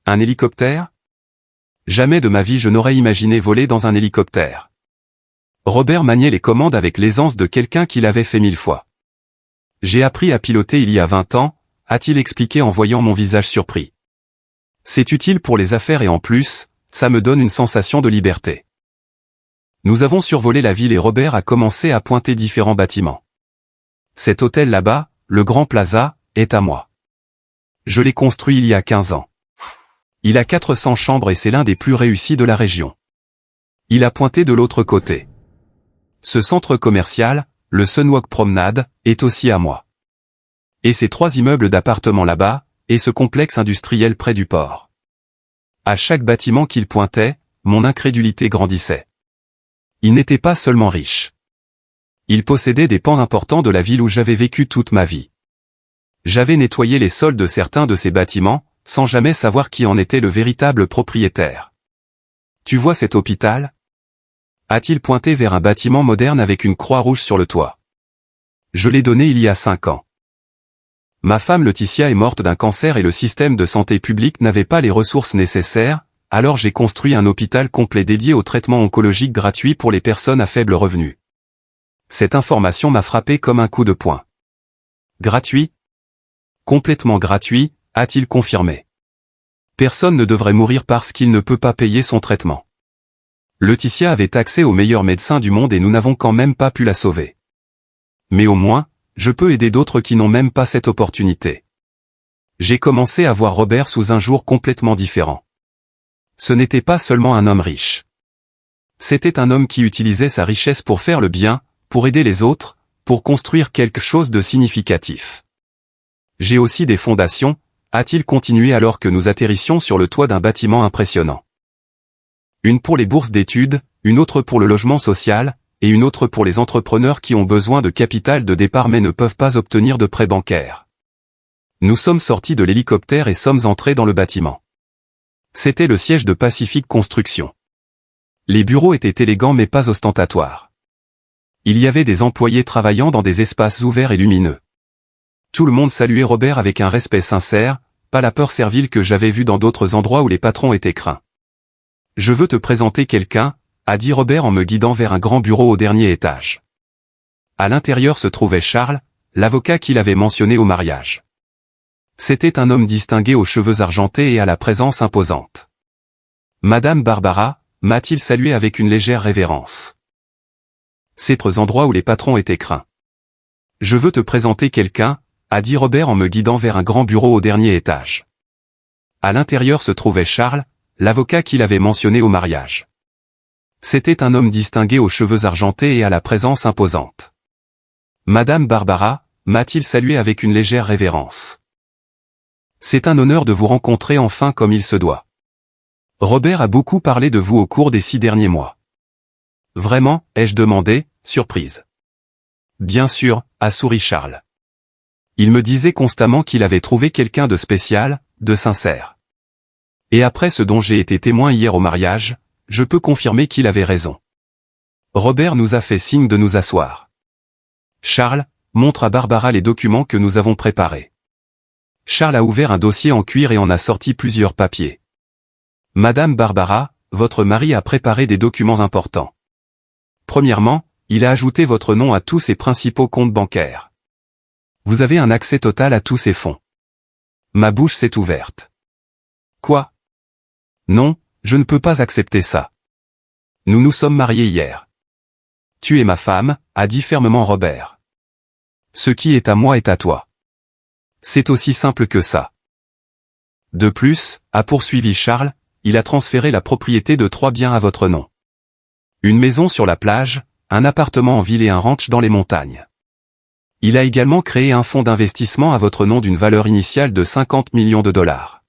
Un hélicoptère ? Jamais de ma vie je n'aurais imaginé voler dans un hélicoptère. Robert maniait les commandes avec l'aisance de quelqu'un qui l'avait fait 1000 fois. J'ai appris à piloter il y a 20 ans, a-t-il expliqué en voyant mon visage surpris. C'est utile pour les affaires et en plus, ça me donne une sensation de liberté. Nous avons survolé la ville et Robert a commencé à pointer différents bâtiments. Cet hôtel là-bas, le Grand Plaza, est à moi. Je l'ai construit il y a 15 ans. Il a 400 chambres et c'est l'un des plus réussis de la région. Il a pointé de l'autre côté. Ce centre commercial, le Sunwalk Promenade, est aussi à moi. Et ces 3 immeubles d'appartements là-bas, et ce complexe industriel près du port. À chaque bâtiment qu'il pointait, mon incrédulité grandissait. Il n'était pas seulement riche. Il possédait des pans importants de la ville où j'avais vécu toute ma vie. J'avais nettoyé les sols de certains de ces bâtiments, sans jamais savoir qui en était le véritable propriétaire. Tu vois cet hôpital? A-t-il pointé vers un bâtiment moderne avec une croix rouge sur le toit? Je l'ai donné il y a 5 ans. Ma femme Laetitia est morte d'un cancer et le système de santé publique n'avait pas les ressources nécessaires, alors j'ai construit un hôpital complet dédié au traitement oncologique gratuit pour les personnes à faible revenu. Cette information m'a frappé comme un coup de poing. Gratuit? Complètement gratuit, a-t-il confirmé. Personne ne devrait mourir parce qu'il ne peut pas payer son traitement. Laetitia avait accès aux meilleurs médecins du monde et nous n'avons quand même pas pu la sauver. Mais au moins, je peux aider d'autres qui n'ont même pas cette opportunité. J'ai commencé à voir Robert sous un jour complètement différent. Ce n'était pas seulement un homme riche. C'était un homme qui utilisait sa richesse pour faire le bien, pour aider les autres, pour construire quelque chose de significatif. J'ai aussi des fondations, a-t-il continué alors que nous atterrissions sur le toit d'un bâtiment impressionnant. Une pour les bourses d'études, une autre pour le logement social, et une autre pour les entrepreneurs qui ont besoin de capital de départ mais ne peuvent pas obtenir de prêt bancaire. Nous sommes sortis de l'hélicoptère et sommes entrés dans le bâtiment. C'était le siège de Pacific Construction. Les bureaux étaient élégants mais pas ostentatoires. Il y avait des employés travaillant dans des espaces ouverts et lumineux. Tout le monde saluait Robert avec un respect sincère, pas la peur servile que j'avais vue dans d'autres endroits où les patrons étaient craints. « Je veux te présenter quelqu'un », a dit Robert en me guidant vers un grand bureau au dernier étage. À l'intérieur se trouvait Charles, l'avocat qu'il avait mentionné au mariage. C'était un homme distingué aux cheveux argentés et à la présence imposante. « Madame Barbara », m'a-t-il salué avec une légère révérence. C'est aux endroits où les patrons étaient craints. « Je veux te présenter quelqu'un », a dit Robert en me guidant vers un grand bureau au dernier étage. À l'intérieur se trouvait Charles, l'avocat qu'il avait mentionné au mariage. C'était un homme distingué aux cheveux argentés et à la présence imposante. « Madame Barbara », m'a-t-il salué avec une légère révérence. C'est un honneur de vous rencontrer enfin comme il se doit. Robert a beaucoup parlé de vous au cours des 6 derniers mois. Vraiment, ai-je demandé, surprise. Bien sûr, a souri Charles. Il me disait constamment qu'il avait trouvé quelqu'un de spécial, de sincère. Et après ce dont j'ai été témoin hier au mariage, je peux confirmer qu'il avait raison. Robert nous a fait signe de nous asseoir. Charles, montre à Barbara les documents que nous avons préparés. Charles a ouvert un dossier en cuir et en a sorti plusieurs papiers. Madame Barbara, votre mari a préparé des documents importants. Premièrement, il a ajouté votre nom à tous ses principaux comptes bancaires. Vous avez un accès total à tous ces fonds. Ma bouche s'est ouverte. Quoi? Non, je ne peux pas accepter ça. Nous nous sommes mariés hier. Tu es ma femme, a dit fermement Robert. Ce qui est à moi est à toi. C'est aussi simple que ça. De plus, a poursuivi Charles, il a transféré la propriété de 3 biens à votre nom. Une maison sur la plage, un appartement en ville et un ranch dans les montagnes. Il a également créé un fonds d'investissement à votre nom d'une valeur initiale de 50 millions de dollars.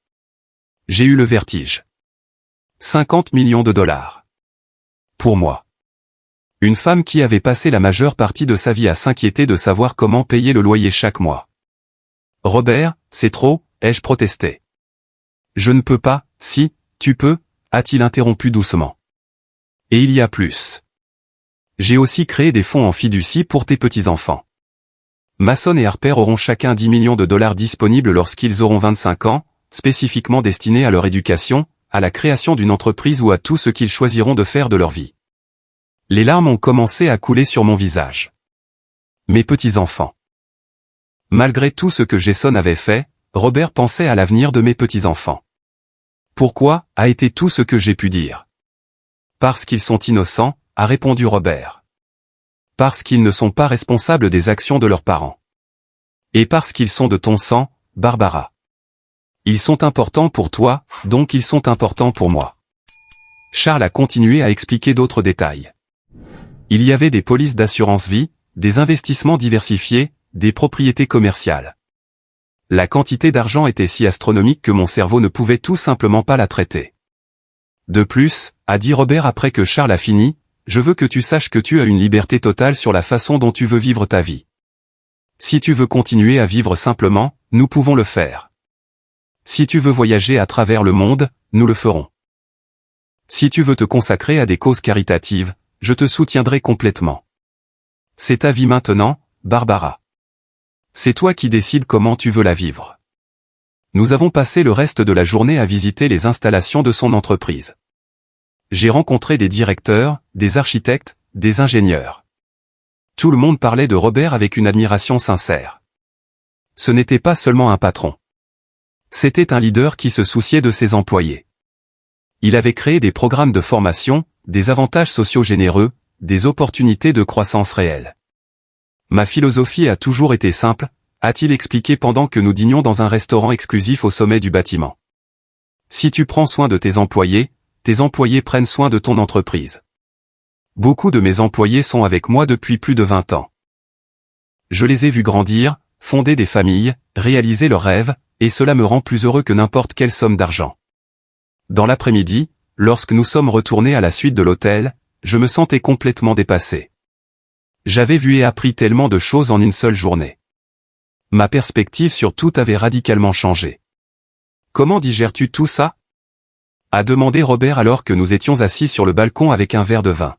J'ai eu le vertige. 50 millions de dollars. Pour moi. Une femme qui avait passé la majeure partie de sa vie à s'inquiéter de savoir comment payer le loyer chaque mois. Robert, c'est trop, ai-je protesté. Je ne peux pas, si, tu peux, a-t-il interrompu doucement. Et il y a plus. J'ai aussi créé des fonds en fiducie pour tes petits-enfants. Mason et Harper auront chacun 10 millions de dollars disponibles lorsqu'ils auront 25 ans, spécifiquement destinés à leur éducation, à la création d'une entreprise ou à tout ce qu'ils choisiront de faire de leur vie. Les larmes ont commencé à couler sur mon visage. Mes petits-enfants. Malgré tout ce que Jason avait fait, Robert pensait à l'avenir de mes petits-enfants. Pourquoi a été tout ce que j'ai pu dire? Parce qu'ils sont innocents, a répondu Robert. Parce qu'ils ne sont pas responsables des actions de leurs parents. Et parce qu'ils sont de ton sang, Barbara. Ils sont importants pour toi, donc ils sont importants pour moi. Charles a continué à expliquer d'autres détails. Il y avait des polices d'assurance vie, des investissements diversifiés, des propriétés commerciales. La quantité d'argent était si astronomique que mon cerveau ne pouvait tout simplement pas la traiter. De plus, a dit Robert après que Charles a fini, je veux que tu saches que tu as une liberté totale sur la façon dont tu veux vivre ta vie. Si tu veux continuer à vivre simplement, nous pouvons le faire. Si tu veux voyager à travers le monde, nous le ferons. Si tu veux te consacrer à des causes caritatives, je te soutiendrai complètement. C'est ta vie maintenant, Barbara. C'est toi qui décides comment tu veux la vivre. Nous avons passé le reste de la journée à visiter les installations de son entreprise. J'ai rencontré des directeurs, des architectes, des ingénieurs. Tout le monde parlait de Robert avec une admiration sincère. Ce n'était pas seulement un patron. C'était un leader qui se souciait de ses employés. Il avait créé des programmes de formation, des avantages sociaux généreux, des opportunités de croissance réelle. Ma philosophie a toujours été simple, a-t-il expliqué pendant que nous dînions dans un restaurant exclusif au sommet du bâtiment. Si tu prends soin de tes employés prennent soin de ton entreprise. Beaucoup de mes employés sont avec moi depuis plus de 20 ans. Je les ai vus grandir, fonder des familles, réaliser leurs rêves, et cela me rend plus heureux que n'importe quelle somme d'argent. Dans l'après-midi, lorsque nous sommes retournés à la suite de l'hôtel, je me sentais complètement dépassé. J'avais vu et appris tellement de choses en une seule journée. Ma perspective sur tout avait radicalement changé. Comment digères-tu tout ça? A demandé Robert alors que nous étions assis sur le balcon avec un verre de vin.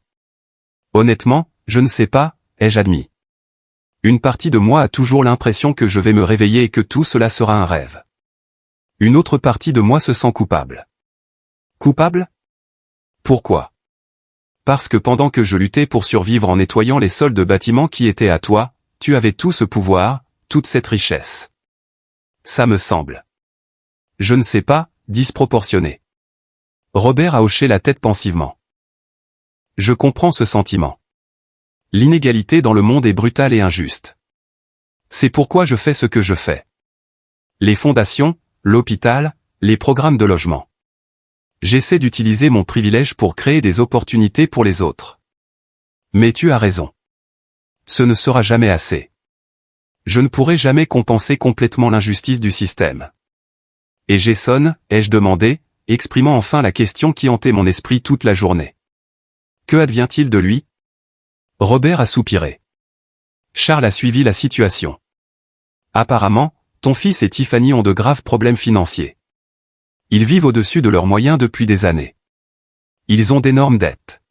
Honnêtement, je ne sais pas, ai-je admis. Une partie de moi a toujours l'impression que je vais me réveiller et que tout cela sera un rêve. Une autre partie de moi se sent coupable. Coupable? Pourquoi? Parce que pendant que je luttais pour survivre en nettoyant les sols de bâtiments qui étaient à toi, tu avais tout ce pouvoir, toute cette richesse. Ça me semble. Je ne sais pas, disproportionné. Robert a hoché la tête pensivement. Je comprends ce sentiment. L'inégalité dans le monde est brutale et injuste. C'est pourquoi je fais ce que je fais. Les fondations, l'hôpital, les programmes de logement. J'essaie d'utiliser mon privilège pour créer des opportunités pour les autres. Mais tu as raison. Ce ne sera jamais assez. Je ne pourrai jamais compenser complètement l'injustice du système. Et Jason, ai-je demandé, exprimant enfin la question qui hantait mon esprit toute la journée. Que advient-il de lui? Robert a soupiré. Charles a suivi la situation. Apparemment, ton fils et Tiffany ont de graves problèmes financiers. Ils vivent au-dessus de leurs moyens depuis des années. Ils ont d'énormes dettes.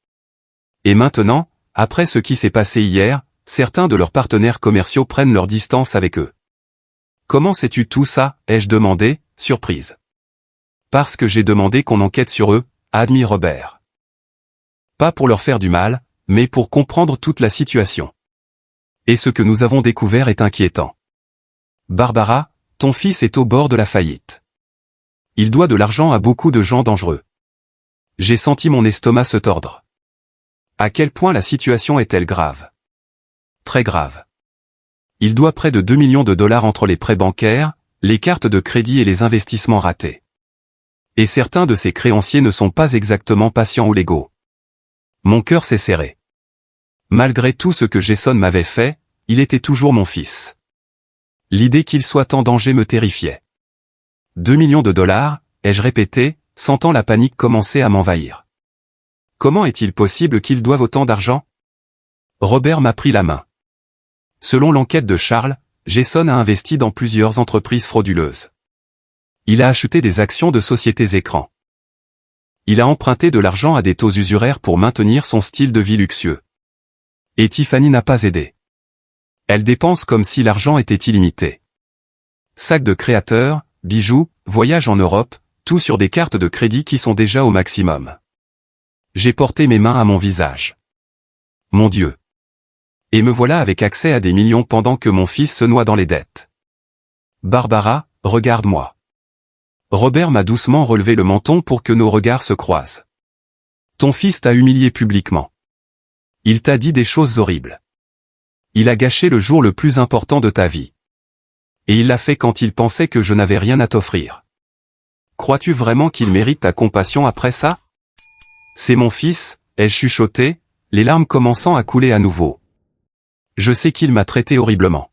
Et maintenant, après ce qui s'est passé hier, certains de leurs partenaires commerciaux prennent leur distance avec eux. Comment sais-tu tout ça, ai-je demandé, surprise. Parce que j'ai demandé qu'on enquête sur eux, a admis Robert. Pas pour leur faire du mal, mais pour comprendre toute la situation. Et ce que nous avons découvert est inquiétant. Barbara, ton fils est au bord de la faillite. Il doit de l'argent à beaucoup de gens dangereux. J'ai senti mon estomac se tordre. À quel point la situation est-elle grave? Très grave. Il doit près de 2 millions de dollars entre les prêts bancaires, les cartes de crédit et les investissements ratés. Et certains de ses créanciers ne sont pas exactement patients ou légaux. Mon cœur s'est serré. Malgré tout ce que Jason m'avait fait, il était toujours mon fils. L'idée qu'il soit en danger me terrifiait. 2 millions de dollars, ai-je répété, sentant la panique commencer à m'envahir. Comment est-il possible qu'ils doivent autant d'argent? Robert m'a pris la main. Selon l'enquête de Charles, Jason a investi dans plusieurs entreprises frauduleuses. Il a acheté des actions de sociétés écrans. Il a emprunté de l'argent à des taux usuraires pour maintenir son style de vie luxueux. Et Tiffany n'a pas aidé. Elle dépense comme si l'argent était illimité. Sacs de créateurs, bijoux, voyages en Europe, tout sur des cartes de crédit qui sont déjà au maximum. J'ai porté mes mains à mon visage. Mon Dieu. Et me voilà avec accès à des millions pendant que mon fils se noie dans les dettes. Barbara, regarde-moi. Robert m'a doucement relevé le menton pour que nos regards se croisent. Ton fils t'a humilié publiquement. Il t'a dit des choses horribles. Il a gâché le jour le plus important de ta vie. Et il l'a fait quand il pensait que je n'avais rien à t'offrir. Crois-tu vraiment qu'il mérite ta compassion après ça? C'est mon fils, ai-je chuchoté, les larmes commençant à couler à nouveau. Je sais qu'il m'a traité horriblement.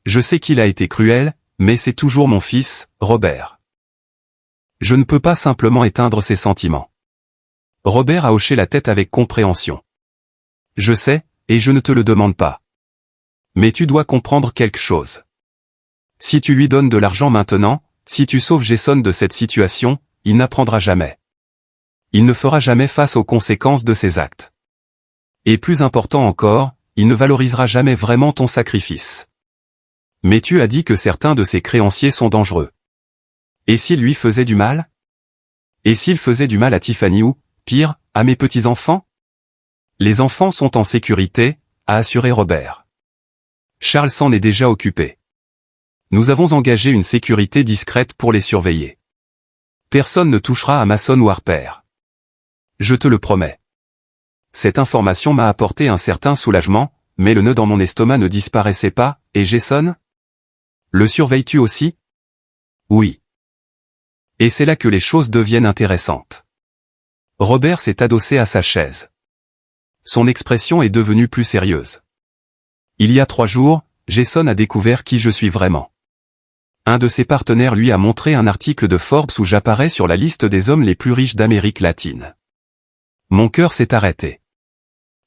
Je sais qu'il a été cruel, mais c'est toujours mon fils, Robert. Je ne peux pas simplement éteindre ses sentiments. Robert a hoché la tête avec compréhension. Je sais, et je ne te le demande pas. Mais tu dois comprendre quelque chose. Si tu lui donnes de l'argent maintenant, si tu sauves Jason de cette situation, il n'apprendra jamais. Il ne fera jamais face aux conséquences de ses actes. Et plus important encore, il ne valorisera jamais vraiment ton sacrifice. Mais tu as dit que certains de ses créanciers sont dangereux. Et s'il lui faisait du mal? Et s'il faisait du mal à Tiffany ou, pire, à mes petits-enfants? Les enfants sont en sécurité, a assuré Robert. Charles s'en est déjà occupé. Nous avons engagé une sécurité discrète pour les surveiller. Personne ne touchera à Mason ou Harper. Je te le promets. Cette information m'a apporté un certain soulagement, mais le nœud dans mon estomac ne disparaissait pas, et Jason? Le surveilles-tu aussi? Oui. Et c'est là que les choses deviennent intéressantes. Robert s'est adossé à sa chaise. Son expression est devenue plus sérieuse. Il y a 3 jours, Jason a découvert qui je suis vraiment. Un de ses partenaires lui a montré un article de Forbes où j'apparais sur la liste des hommes les plus riches d'Amérique latine. Mon cœur s'est arrêté.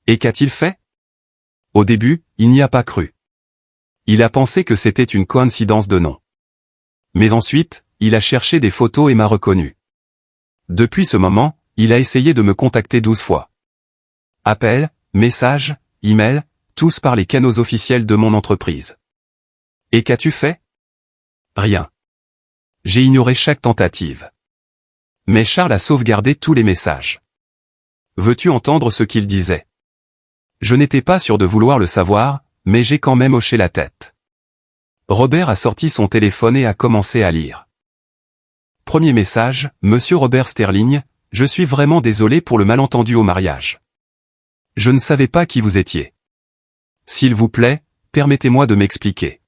Et qu'a-t-il fait? Au début, il n'y a pas cru. Il a pensé que c'était une coïncidence de nom. Mais ensuite, il a cherché des photos et m'a reconnu. Depuis ce moment, il a essayé de me contacter 12 fois. Appels, messages, emails, tous par les canaux officiels de mon entreprise. Et qu'as-tu fait? Rien. J'ai ignoré chaque tentative. Mais Charles a sauvegardé tous les messages. Veux-tu entendre ce qu'il disait? Je n'étais pas sûr de vouloir le savoir, mais j'ai quand même hoché la tête. Robert a sorti son téléphone et a commencé à lire. Premier message, Monsieur Robert Sterling, je suis vraiment désolé pour le malentendu au mariage. Je ne savais pas qui vous étiez. S'il vous plaît, permettez-moi de m'expliquer.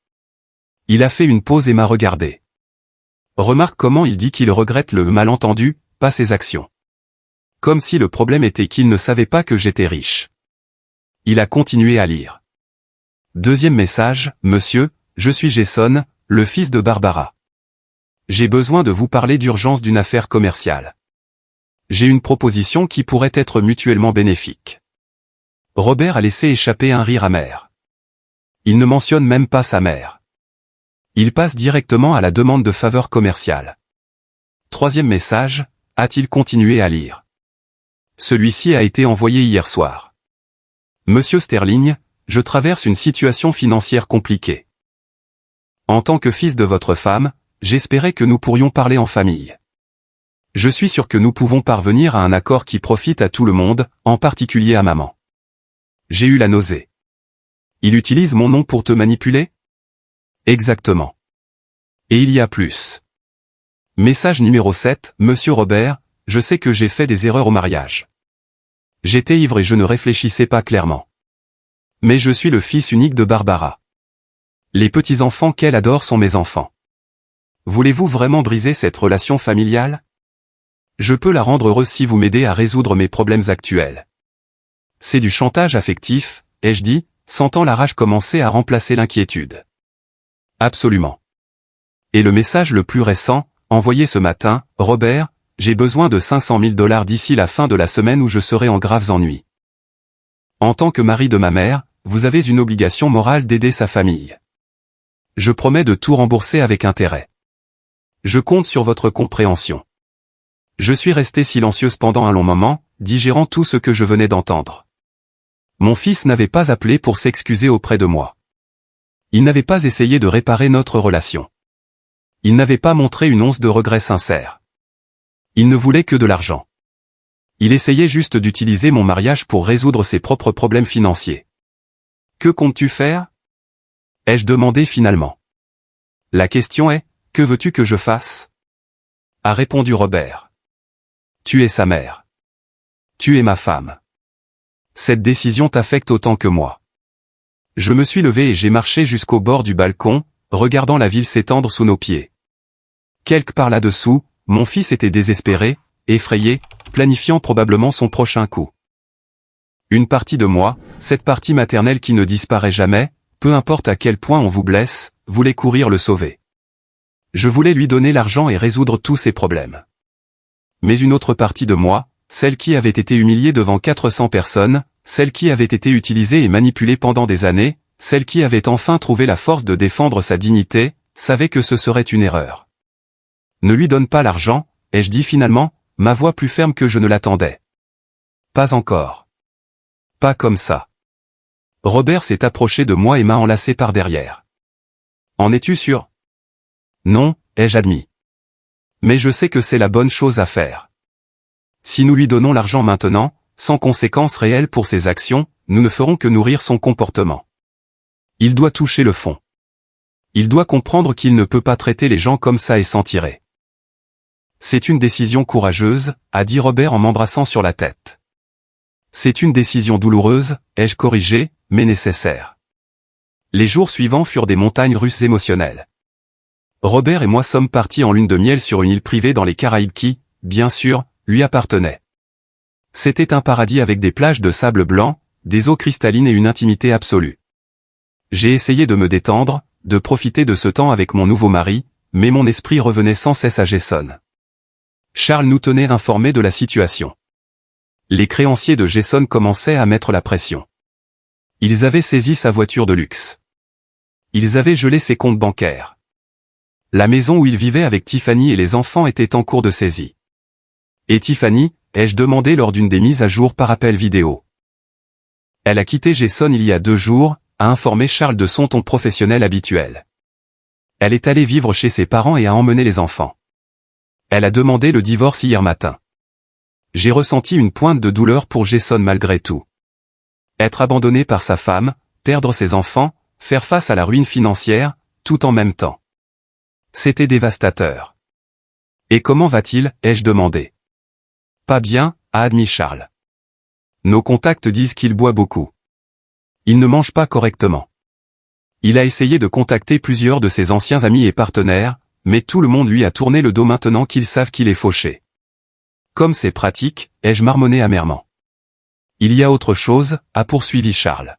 Il a fait une pause et m'a regardé. Remarque comment il dit qu'il regrette le malentendu, pas ses actions. Comme si le problème était qu'il ne savait pas que j'étais riche. Il a continué à lire. Deuxième message, Monsieur, je suis Jason, le fils de Barbara. J'ai besoin de vous parler d'urgence d'une affaire commerciale. J'ai une proposition qui pourrait être mutuellement bénéfique. Robert a laissé échapper un rire amer. Il ne mentionne même pas sa mère. Il passe directement à la demande de faveur commerciale. Troisième message, a-t-il continué à lire. Celui-ci a été envoyé hier soir. Monsieur Sterling, je traverse une situation financière compliquée. En tant que fils de votre femme, j'espérais que nous pourrions parler en famille. Je suis sûr que nous pouvons parvenir à un accord qui profite à tout le monde, en particulier à maman. J'ai eu la nausée. Il utilise mon nom pour te manipuler? Exactement. Et il y a plus. Message numéro 7, Monsieur Robert, je sais que j'ai fait des erreurs au mariage. J'étais ivre et je ne réfléchissais pas clairement. Mais je suis le fils unique de Barbara. Les petits-enfants qu'elle adore sont mes enfants. Voulez-vous vraiment briser cette relation familiale? Je peux la rendre heureuse si vous m'aidez à résoudre mes problèmes actuels. C'est du chantage affectif, ai-je dit, sentant la rage commencer à remplacer l'inquiétude. Absolument. Et le message le plus récent, envoyé ce matin, Robert, j'ai besoin de 500 000 $ d'ici la fin de la semaine où je serai en graves ennuis. En tant que mari de ma mère, vous avez une obligation morale d'aider sa famille. Je promets de tout rembourser avec intérêt. Je compte sur votre compréhension. Je suis restée silencieuse pendant un long moment, digérant tout ce que je venais d'entendre. Mon fils n'avait pas appelé pour s'excuser auprès de moi. Il n'avait pas essayé de réparer notre relation. Il n'avait pas montré une once de regret sincère. Il ne voulait que de l'argent. Il essayait juste d'utiliser mon mariage pour résoudre ses propres problèmes financiers. Que comptes-tu faire? Ai-je demandé finalement. La question est, que veux-tu que je fasse? a répondu Robert. Tu es sa mère. Tu es ma femme. Cette décision t'affecte autant que moi. Je me suis levé et j'ai marché jusqu'au bord du balcon, regardant la ville s'étendre sous nos pieds. Quelque part là-dessous, mon fils était désespéré, effrayé, planifiant probablement son prochain coup. Une partie de moi, cette partie maternelle qui ne disparaît jamais, peu importe à quel point on vous blesse, voulait courir le sauver. Je voulais lui donner l'argent et résoudre tous ses problèmes. Mais une autre partie de moi, celle qui avait été humiliée devant 400 personnes, celle qui avait été utilisée et manipulée pendant des années, celle qui avait enfin trouvé la force de défendre sa dignité, savait que ce serait une erreur. Ne lui donne pas l'argent, ai-je dit finalement, ma voix plus ferme que je ne l'attendais. Pas encore. Pas comme ça. Robert s'est approché de moi et m'a enlacé par derrière. En es-tu sûr? Non, ai-je admis. Mais je sais que c'est la bonne chose à faire. Si nous lui donnons l'argent maintenant, sans conséquences réelles pour ses actions, nous ne ferons que nourrir son comportement. Il doit toucher le fond. Il doit comprendre qu'il ne peut pas traiter les gens comme ça et s'en tirer. C'est une décision courageuse, a dit Robert en m'embrassant sur la tête. C'est une décision douloureuse, ai-je corrigé, mais nécessaire. Les jours suivants furent des montagnes russes émotionnelles. Robert et moi sommes partis en lune de miel sur une île privée dans les Caraïbes qui, bien sûr, lui appartenait. C'était un paradis avec des plages de sable blanc, des eaux cristallines et une intimité absolue. J'ai essayé de me détendre, de profiter de ce temps avec mon nouveau mari, mais mon esprit revenait sans cesse à Jason. Charles nous tenait informés de la situation. Les créanciers de Jason commençaient à mettre la pression. Ils avaient saisi sa voiture de luxe. Ils avaient gelé ses comptes bancaires. La maison où il vivait avec Tiffany et les enfants était en cours de saisie. Et Tiffany, ai-je demandé lors d'une des mises à jour par appel vidéo. Elle a quitté Jason il y a 2 jours, a informé Charles de son ton professionnel habituel. Elle est allée vivre chez ses parents et a emmené les enfants. Elle a demandé le divorce hier matin. J'ai ressenti une pointe de douleur pour Jason malgré tout. Être abandonné par sa femme, perdre ses enfants, faire face à la ruine financière, tout en même temps. C'était dévastateur. Et comment va-t-il, ai-je demandé. Pas bien, a admis Charles. Nos contacts disent qu'il boit beaucoup. Il ne mange pas correctement. Il a essayé de contacter plusieurs de ses anciens amis et partenaires, mais tout le monde lui a tourné le dos maintenant qu'ils savent qu'il est fauché. Comme c'est pratique, ai-je marmonné amèrement. Il y a autre chose, a poursuivi Charles.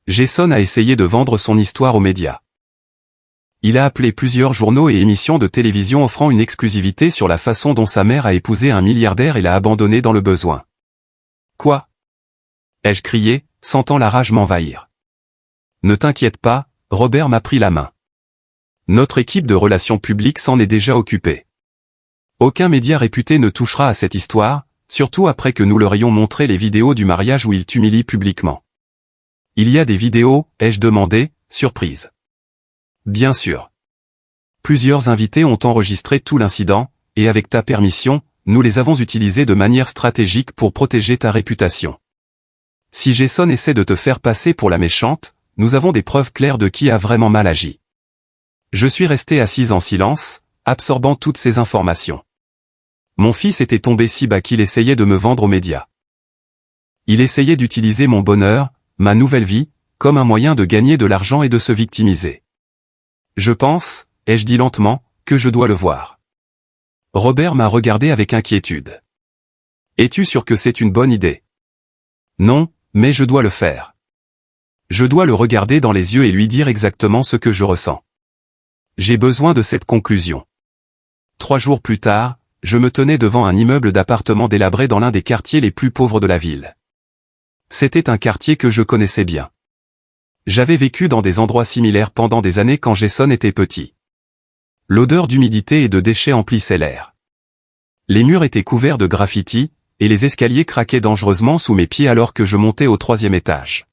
Jason a essayé de vendre son histoire aux médias. Il a appelé plusieurs journaux et émissions de télévision offrant une exclusivité sur la façon dont sa mère a épousé un milliardaire et l'a abandonné dans le besoin. Quoi? Ai-je crié, sentant la rage m'envahir. Ne t'inquiète pas, Robert m'a pris la main. Notre équipe de relations publiques s'en est déjà occupée. Aucun média réputé ne touchera à cette histoire, surtout après que nous leur ayons montré les vidéos du mariage où il t'humilie publiquement. Il y a des vidéos, ai-je demandé, surprise. Bien sûr. Plusieurs invités ont enregistré tout l'incident, et avec ta permission, nous les avons utilisés de manière stratégique pour protéger ta réputation. Si Jason essaie de te faire passer pour la méchante, nous avons des preuves claires de qui a vraiment mal agi. Je suis resté assise en silence, absorbant toutes ces informations. Mon fils était tombé si bas qu'il essayait de me vendre aux médias. Il essayait d'utiliser mon bonheur, ma nouvelle vie, comme un moyen de gagner de l'argent et de se victimiser. Je pense, ai-je dit lentement, que je dois le voir. Robert m'a regardé avec inquiétude. Es-tu sûr que c'est une bonne idée? Non, mais je dois le faire. Je dois le regarder dans les yeux et lui dire exactement ce que je ressens. J'ai besoin de cette conclusion. 3 jours plus tard, je me tenais devant un immeuble d'appartements délabré dans l'un des quartiers les plus pauvres de la ville. C'était un quartier que je connaissais bien. J'avais vécu dans des endroits similaires pendant des années quand Jason était petit. L'odeur d'humidité et de déchets emplissait l'air. Les murs étaient couverts de graffitis, et les escaliers craquaient dangereusement sous mes pieds alors que je montais au 3e étage.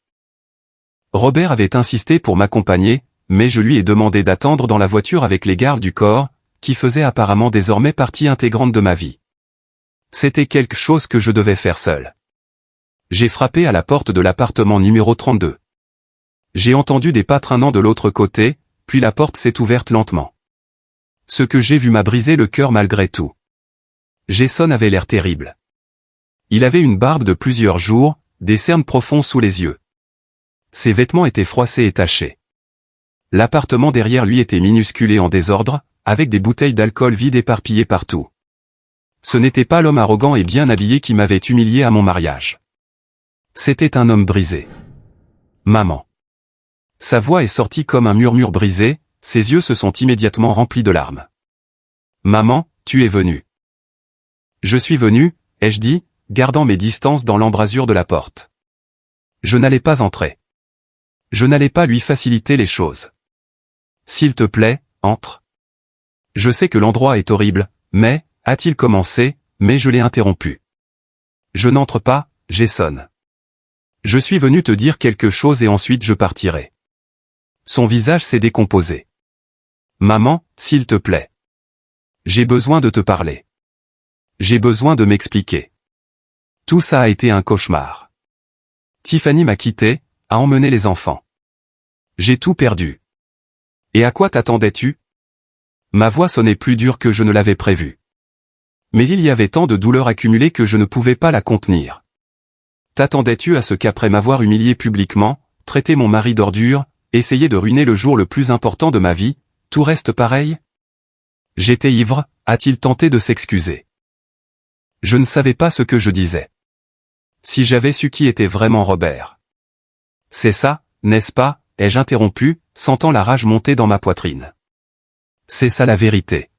Robert avait insisté pour m'accompagner, mais je lui ai demandé d'attendre dans la voiture avec les gardes du corps, qui faisaient apparemment désormais partie intégrante de ma vie. C'était quelque chose que je devais faire seul. J'ai frappé à la porte de l'appartement numéro 32. J'ai entendu des pas traînant de l'autre côté, puis la porte s'est ouverte lentement. Ce que j'ai vu m'a brisé le cœur malgré tout. Jason avait l'air terrible. Il avait une barbe de plusieurs jours, des cernes profonds sous les yeux. Ses vêtements étaient froissés et tachés. L'appartement derrière lui était minuscule et en désordre, avec des bouteilles d'alcool vides éparpillées partout. Ce n'était pas l'homme arrogant et bien habillé qui m'avait humilié à mon mariage. C'était un homme brisé. Maman. Sa voix est sortie comme un murmure brisé, ses yeux se sont immédiatement remplis de larmes. Maman, tu es venue. Je suis venu, ai-je dit, gardant mes distances dans l'embrasure de la porte. Je n'allais pas entrer. Je n'allais pas lui faciliter les choses. S'il te plaît, entre. Je sais que l'endroit est horrible, mais, a-t-il commencé, mais je l'ai interrompu. Je n'entre pas, Jason. Je suis venu te dire quelque chose et ensuite je partirai. Son visage s'est décomposé. Maman, s'il te plaît. J'ai besoin de te parler. J'ai besoin de m'expliquer. Tout ça a été un cauchemar. Tiffany m'a quitté, a emmené les enfants. J'ai tout perdu. Et à quoi t'attendais-tu? Ma voix sonnait plus dure que je ne l'avais prévu. Mais il y avait tant de douleur accumulée que je ne pouvais pas la contenir. T'attendais-tu à ce qu'après m'avoir humilié publiquement, traité mon mari d'ordure, essayé de ruiner le jour le plus important de ma vie, tout reste pareil? J'étais ivre, a-t-il tenté de s'excuser. Je ne savais pas ce que je disais. Si j'avais su qui était vraiment Robert. C'est ça, n'est-ce pas, ai-je interrompu, sentant la rage monter dans ma poitrine. C'est ça la vérité.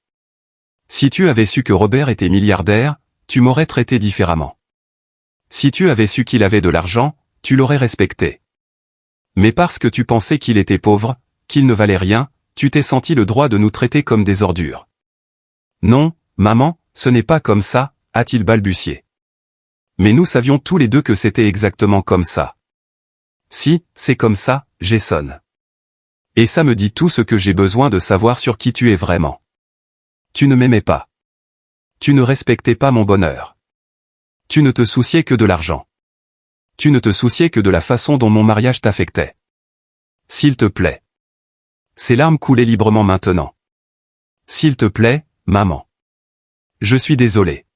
Si tu avais su que Robert était milliardaire, tu m'aurais traité différemment. Si tu avais su qu'il avait de l'argent, tu l'aurais respecté. Mais parce que tu pensais qu'il était pauvre, qu'il ne valait rien, tu t'es senti le droit de nous traiter comme des ordures. Non, maman, ce n'est pas comme ça, a-t-il balbutié. Mais nous savions tous les deux que c'était exactement comme ça. Si, c'est comme ça, Jason. Et ça me dit tout ce que j'ai besoin de savoir sur qui tu es vraiment. Tu ne m'aimais pas. Tu ne respectais pas mon bonheur. Tu ne te souciais que de l'argent. Tu ne te souciais que de la façon dont mon mariage t'affectait. S'il te plaît. Ses larmes coulaient librement maintenant. S'il te plaît, maman. Je suis désolé.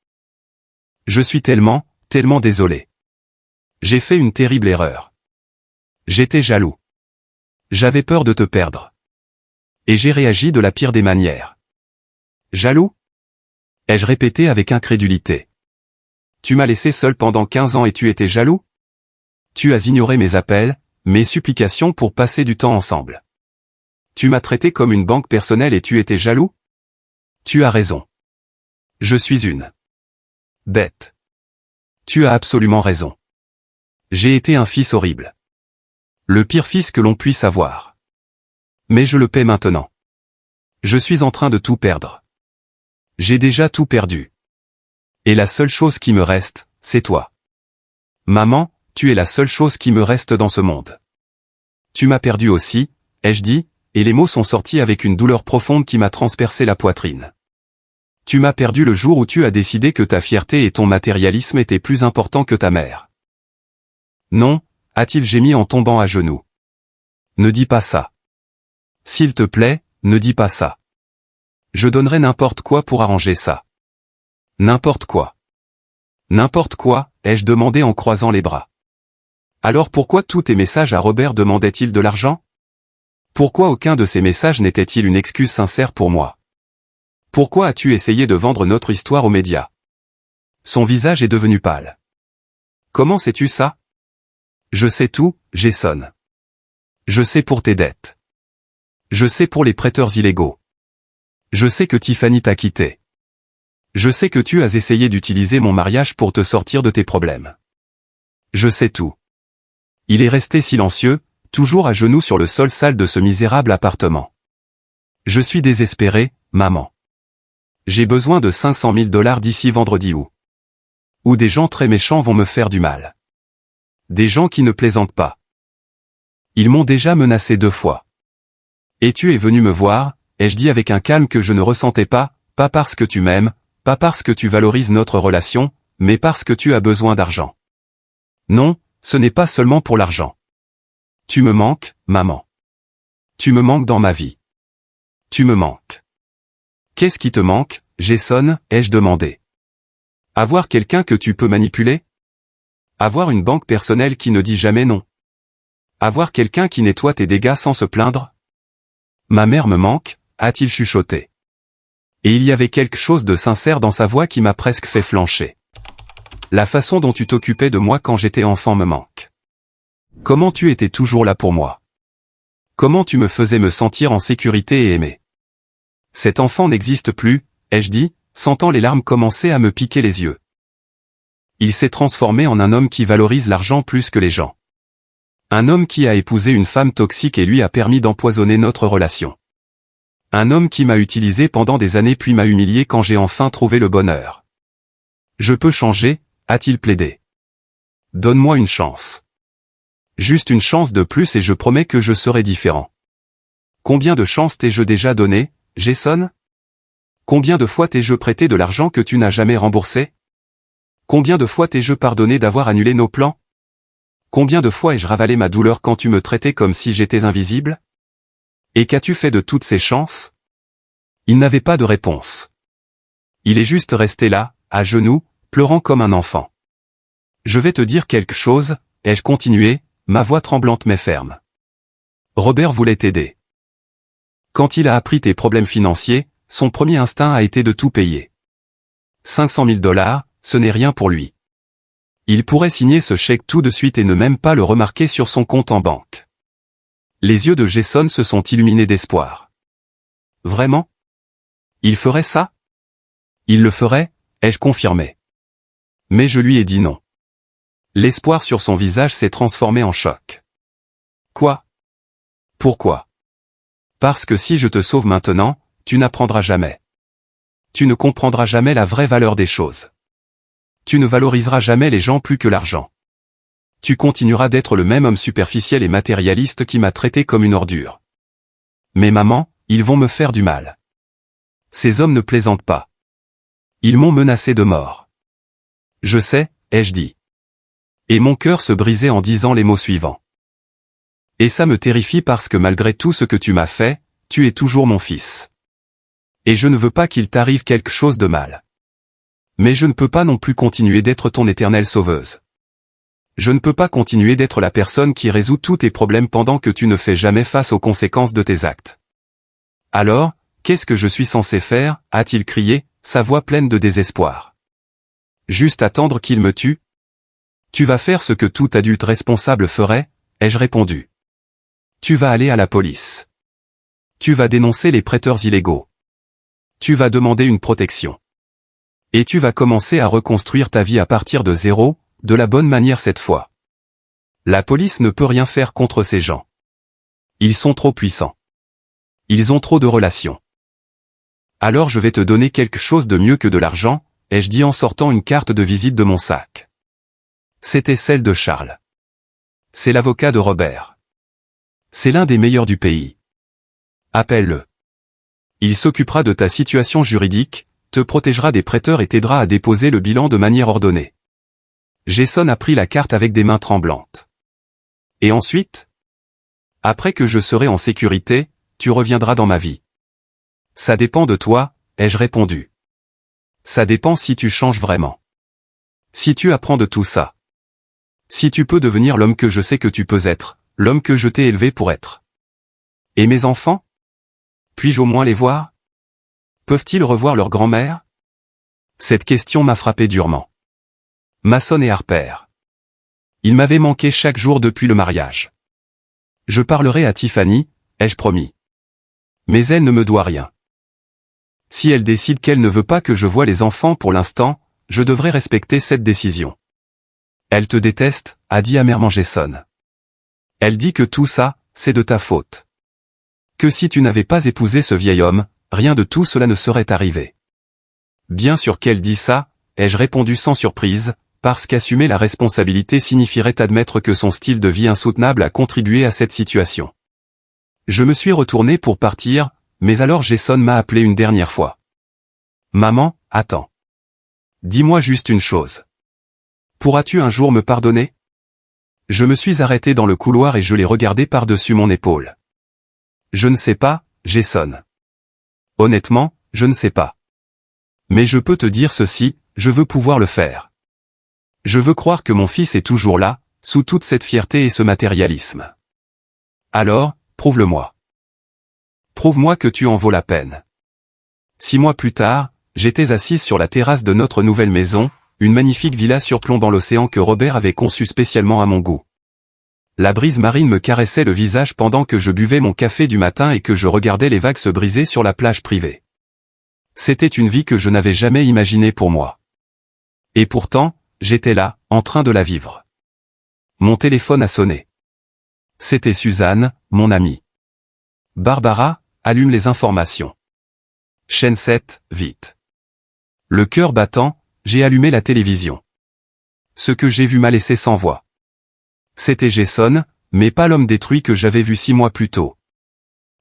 Je suis tellement désolé. J'ai fait une terrible erreur. J'étais jaloux. J'avais peur de te perdre. Et j'ai réagi de la pire des manières. Jaloux? Ai-je répété avec incrédulité. Tu m'as laissé seul pendant 15 ans et tu étais jaloux? Tu as ignoré mes appels, mes supplications pour passer du temps ensemble. Tu m'as traité comme une banque personnelle et tu étais jaloux? Tu as raison. Je suis une bête. Tu as absolument raison. J'ai été un fils horrible. Le pire fils que l'on puisse avoir. Mais je le paie maintenant. Je suis en train de tout perdre. J'ai déjà tout perdu. Et la seule chose qui me reste, c'est toi. Maman, tu es la seule chose qui me reste dans ce monde. Tu m'as perdu aussi, ai-je dit, et les mots sont sortis avec une douleur profonde qui m'a transpercé la poitrine. Tu m'as perdu le jour où tu as décidé que ta fierté et ton matérialisme étaient plus importants que ta mère. Non, a-t-il gémi en tombant à genoux. Ne dis pas ça. S'il te plaît, ne dis pas ça. Je donnerais n'importe quoi pour arranger ça. N'importe quoi. N'importe quoi, ai-je demandé en croisant les bras. Alors pourquoi tous tes messages à Robert demandaient-ils de l'argent? Pourquoi aucun de ces messages n'était-il une excuse sincère pour moi? Pourquoi as-tu essayé de vendre notre histoire aux médias? Son visage est devenu pâle. Comment sais-tu ça? Je sais tout, Jason. Je sais pour tes dettes. Je sais pour les prêteurs illégaux. Je sais que Tiffany t'a quitté. Je sais que tu as essayé d'utiliser mon mariage pour te sortir de tes problèmes. Je sais tout. Il est resté silencieux, toujours à genoux sur le sol sale de ce misérable appartement. Je suis désespéré, maman. J'ai besoin de 500 000 $ d'ici vendredi ou des gens très méchants vont me faire du mal. Des gens qui ne plaisantent pas. Ils m'ont déjà menacé 2 fois. Et tu es venu me voir, ai-je dit avec un calme que je ne ressentais pas parce que tu m'aimes, pas parce que tu valorises notre relation, mais parce que tu as besoin d'argent. Non, ce n'est pas seulement pour l'argent. Tu me manques, maman. Tu me manques dans ma vie. Tu me manques. Qu'est-ce qui te manque, Jason, ai-je demandé. Avoir quelqu'un que tu peux manipuler? Avoir une banque personnelle qui ne dit jamais non? Avoir quelqu'un qui nettoie tes dégâts sans se plaindre? Ma mère me manque, a-t-il chuchoté. Et il y avait quelque chose de sincère dans sa voix qui m'a presque fait flancher. La façon dont tu t'occupais de moi quand j'étais enfant me manque. Comment tu étais toujours là pour moi. Comment tu me faisais me sentir en sécurité et aimé. Cet enfant n'existe plus, ai-je dit, sentant les larmes commencer à me piquer les yeux. Il s'est transformé en un homme qui valorise l'argent plus que les gens. Un homme qui a épousé une femme toxique et lui a permis d'empoisonner notre relation. Un homme qui m'a utilisé pendant des années puis m'a humilié quand j'ai enfin trouvé le bonheur. Je peux changer, a-t-il plaidé. Donne-moi une chance. Juste une chance de plus et je promets que je serai différent. Combien de chances t'ai-je déjà donné, Jason? Combien de fois t'ai-je prêté de l'argent que tu n'as jamais remboursé? Combien de fois t'ai-je pardonné d'avoir annulé nos plans? Combien de fois ai-je ravalé ma douleur quand tu me traitais comme si j'étais invisible? Et qu'as-tu fait de toutes ces chances? Il n'avait pas de réponse. Il est juste resté là, à genoux, pleurant comme un enfant. Je vais te dire quelque chose, ai-je continué, ma voix tremblante mais ferme. Robert voulait t'aider. Quand il a appris tes problèmes financiers, son premier instinct a été de tout payer. 500 000 $, ce n'est rien pour lui. Il pourrait signer ce chèque tout de suite et ne même pas le remarquer sur son compte en banque. Les yeux de Jason se sont illuminés d'espoir. Vraiment? Il ferait ça? Il le ferait, ai-je confirmé. Mais je lui ai dit non. L'espoir sur son visage s'est transformé en choc. Quoi? Pourquoi? Parce que si je te sauve maintenant, tu n'apprendras jamais. Tu ne comprendras jamais la vraie valeur des choses. Tu ne valoriseras jamais les gens plus que l'argent. Tu continueras d'être le même homme superficiel et matérialiste qui m'a traité comme une ordure. Mais maman, ils vont me faire du mal. Ces hommes ne plaisantent pas. Ils m'ont menacé de mort. Je sais, ai-je dit. Et mon cœur se brisait en disant les mots suivants. Et ça me terrifie parce que malgré tout ce que tu m'as fait, tu es toujours mon fils. Et je ne veux pas qu'il t'arrive quelque chose de mal. Mais je ne peux pas non plus continuer d'être ton éternelle sauveuse. Je ne peux pas continuer d'être la personne qui résout tous tes problèmes pendant que tu ne fais jamais face aux conséquences de tes actes. Alors, qu'est-ce que je suis censé faire, a-t-il crié, sa voix pleine de désespoir. Juste attendre qu'il me tue? Tu vas faire ce que tout adulte responsable ferait, ai-je répondu. Tu vas aller à la police. Tu vas dénoncer les prêteurs illégaux. Tu vas demander une protection. Et tu vas commencer à reconstruire ta vie à partir de zéro, de la bonne manière cette fois. La police ne peut rien faire contre ces gens. Ils sont trop puissants. Ils ont trop de relations. Alors je vais te donner quelque chose de mieux que de l'argent, ai-je dit en sortant une carte de visite de mon sac. C'était celle de Charles. C'est l'avocat de Robert. C'est l'un des meilleurs du pays. Appelle-le. Il s'occupera de ta situation juridique, te protégera des prêteurs et t'aidera à déposer le bilan de manière ordonnée. Jason a pris la carte avec des mains tremblantes. Et ensuite? Après que je serai en sécurité, tu reviendras dans ma vie. Ça dépend de toi, ai-je répondu. Ça dépend si tu changes vraiment. Si tu apprends de tout ça. Si tu peux devenir l'homme que je sais que tu peux être, l'homme que je t'ai élevé pour être. Et mes enfants? Puis-je au moins les voir? Peuvent-ils revoir leur grand-mère? Cette question m'a frappé durement. Mason et Harper. Ils m'avaient manqué chaque jour depuis le mariage. Je parlerai à Tiffany, ai-je promis. Mais elle ne me doit rien. Si elle décide qu'elle ne veut pas que je voie les enfants pour l'instant, je devrais respecter cette décision. Elle te déteste, a dit amèrement Jason. Elle dit que tout ça, c'est de ta faute. Que si tu n'avais pas épousé ce vieil homme, rien de tout cela ne serait arrivé. Bien sûr qu'elle dit ça, ai-je répondu sans surprise, parce qu'assumer la responsabilité signifierait admettre que son style de vie insoutenable a contribué à cette situation. Je me suis retourné pour partir, mais alors Jason m'a appelé une dernière fois. Maman, attends. Dis-moi juste une chose. Pourras-tu un jour me pardonner? Je me suis arrêté dans le couloir et je l'ai regardé par-dessus mon épaule. Je ne sais pas, Jason. Honnêtement, je ne sais pas. Mais je peux te dire ceci, je veux pouvoir le faire. Je veux croire que mon fils est toujours là, sous toute cette fierté et ce matérialisme. Alors, prouve-le-moi. Prouve-moi que tu en vaux la peine. 6 mois plus tard, j'étais assise sur la terrasse de notre nouvelle maison, une magnifique villa surplombant l'océan que Robert avait conçu spécialement à mon goût. La brise marine me caressait le visage pendant que je buvais mon café du matin et que je regardais les vagues se briser sur la plage privée. C'était une vie que je n'avais jamais imaginée pour moi. Et pourtant, j'étais là, en train de la vivre. Mon téléphone a sonné. C'était Suzanne, mon amie. Barbara, allume les informations. Chaîne 7, vite. Le cœur battant, j'ai allumé la télévision. Ce que j'ai vu m'a laissé sans voix. C'était Jason, mais pas l'homme détruit que j'avais vu 6 mois plus tôt.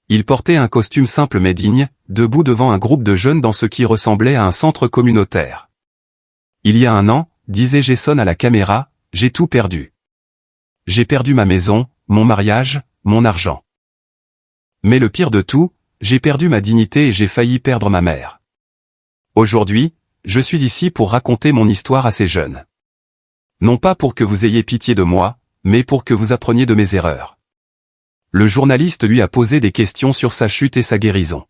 Il portait un costume simple mais digne, debout devant un groupe de jeunes dans ce qui ressemblait à un centre communautaire. Il y a 1 an, disait Jason à la caméra, j'ai tout perdu. J'ai perdu ma maison, mon mariage, mon argent. Mais le pire de tout, j'ai perdu ma dignité et j'ai failli perdre ma mère. Aujourd'hui, je suis ici pour raconter mon histoire à ces jeunes. Non pas pour que vous ayez pitié de moi, mais pour que vous appreniez de mes erreurs. Le journaliste lui a posé des questions sur sa chute et sa guérison.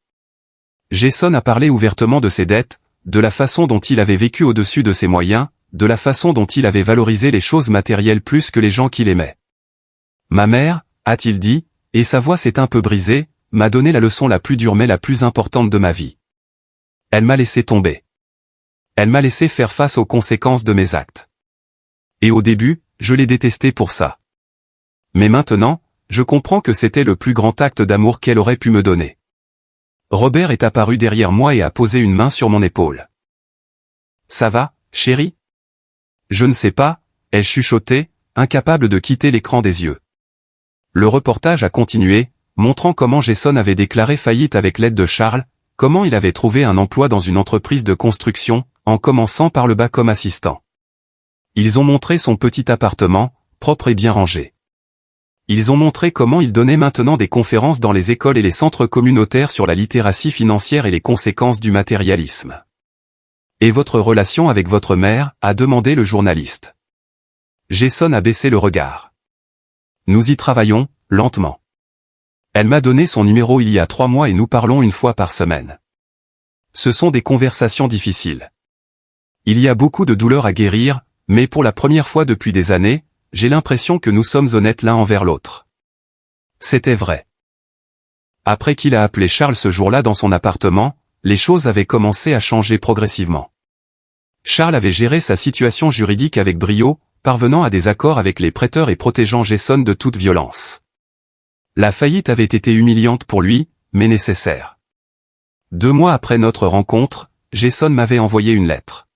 Jason a parlé ouvertement de ses dettes, de la façon dont il avait vécu au-dessus de ses moyens, de la façon dont il avait valorisé les choses matérielles plus que les gens qu'il aimait. Ma mère, a-t-il dit, et sa voix s'est un peu brisée, m'a donné la leçon la plus dure mais la plus importante de ma vie. Elle m'a laissé tomber. Elle m'a laissé faire face aux conséquences de mes actes. Et au début, je l'ai détestée pour ça. Mais maintenant, je comprends que c'était le plus grand acte d'amour qu'elle aurait pu me donner. Robert est apparu derrière moi et a posé une main sur mon épaule. Ça va, chérie? Je ne sais pas, ai-je chuchoté, incapable de quitter l'écran des yeux. Le reportage a continué, montrant comment Jason avait déclaré faillite avec l'aide de Charles, comment il avait trouvé un emploi dans une entreprise de construction, en commençant par le bas comme assistant. Ils ont montré son petit appartement, propre et bien rangé. Ils ont montré comment il donnait maintenant des conférences dans les écoles et les centres communautaires sur la littératie financière et les conséquences du matérialisme. Et votre relation avec votre mère, a demandé le journaliste. Jason a baissé le regard. Nous y travaillons, lentement. Elle m'a donné son numéro il y a 3 mois et nous parlons 1 fois par semaine. Ce sont des conversations difficiles. Il y a beaucoup de douleur à guérir, mais pour la première fois depuis des années, j'ai l'impression que nous sommes honnêtes l'un envers l'autre. C'était vrai. Après qu'il a appelé Charles ce jour-là dans son appartement, les choses avaient commencé à changer progressivement. Charles avait géré sa situation juridique avec brio, parvenant à des accords avec les prêteurs et protégeant Jason de toute violence. La faillite avait été humiliante pour lui, mais nécessaire. 2 mois après notre rencontre, Jason m'avait envoyé une lettre.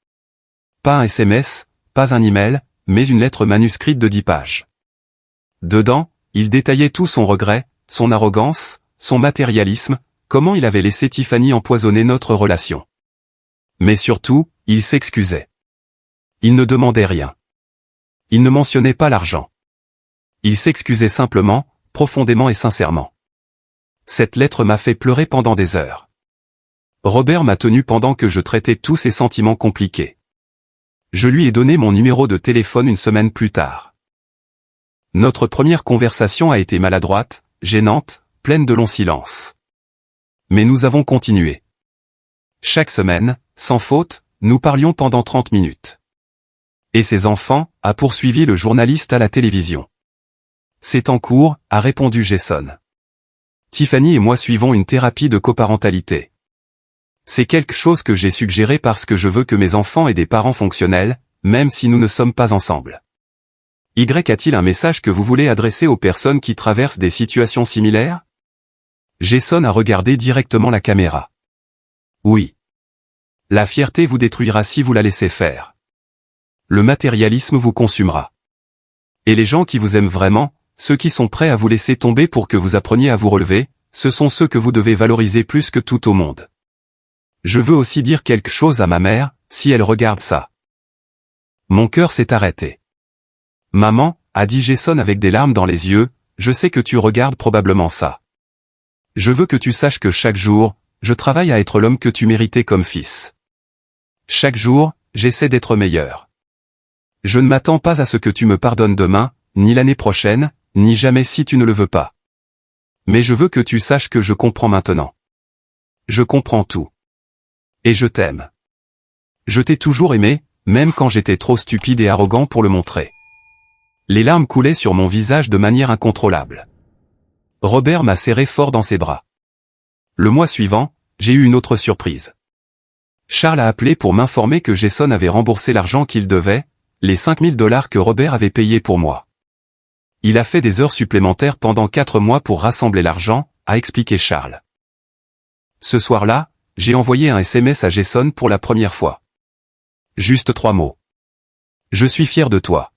Pas un SMS, pas un email, mais une lettre manuscrite de 10 pages. Dedans, il détaillait tout son regret, son arrogance, son matérialisme, comment il avait laissé Tiffany empoisonner notre relation. Mais surtout, il s'excusait. Il ne demandait rien. Il ne mentionnait pas l'argent. Il s'excusait simplement, profondément et sincèrement. Cette lettre m'a fait pleurer pendant des heures. Robert m'a tenu pendant que je traitais tous ces sentiments compliqués. Je lui ai donné mon numéro de téléphone 1 semaine plus tard. Notre première conversation a été maladroite, gênante, pleine de longs silences. Mais nous avons continué. Chaque semaine, sans faute, nous parlions pendant 30 minutes. Et ses enfants, a poursuivi le journaliste à la télévision. C'est en cours, a répondu Jason. Tiffany et moi suivons une thérapie de coparentalité. C'est quelque chose que j'ai suggéré parce que je veux que mes enfants aient des parents fonctionnels, même si nous ne sommes pas ensemble. Y a-t-il un message que vous voulez adresser aux personnes qui traversent des situations similaires? Jason a regardé directement la caméra. Oui. La fierté vous détruira si vous la laissez faire. Le matérialisme vous consumera. Et les gens qui vous aiment vraiment, ceux qui sont prêts à vous laisser tomber pour que vous appreniez à vous relever, ce sont ceux que vous devez valoriser plus que tout au monde. Je veux aussi dire quelque chose à ma mère, si elle regarde ça. Mon cœur s'est arrêté. Maman, a dit Jason avec des larmes dans les yeux, je sais que tu regardes probablement ça. Je veux que tu saches que chaque jour, je travaille à être l'homme que tu méritais comme fils. Chaque jour, j'essaie d'être meilleur. Je ne m'attends pas à ce que tu me pardonnes demain, ni l'année prochaine, ni jamais si tu ne le veux pas. Mais je veux que tu saches que je comprends maintenant. Je comprends tout. Et je t'aime. Je t'ai toujours aimé, même quand j'étais trop stupide et arrogant pour le montrer. Les larmes coulaient sur mon visage de manière incontrôlable. Robert m'a serré fort dans ses bras. Le mois suivant, j'ai eu une autre surprise. Charles a appelé pour m'informer que Jason avait remboursé l'argent qu'il devait, les 5000 $ que Robert avait payés pour moi. Il a fait des heures supplémentaires pendant 4 mois pour rassembler l'argent, a expliqué Charles. Ce soir-là, j'ai envoyé un SMS à Jason pour la première fois. Juste 3 mots. Je suis fier de toi.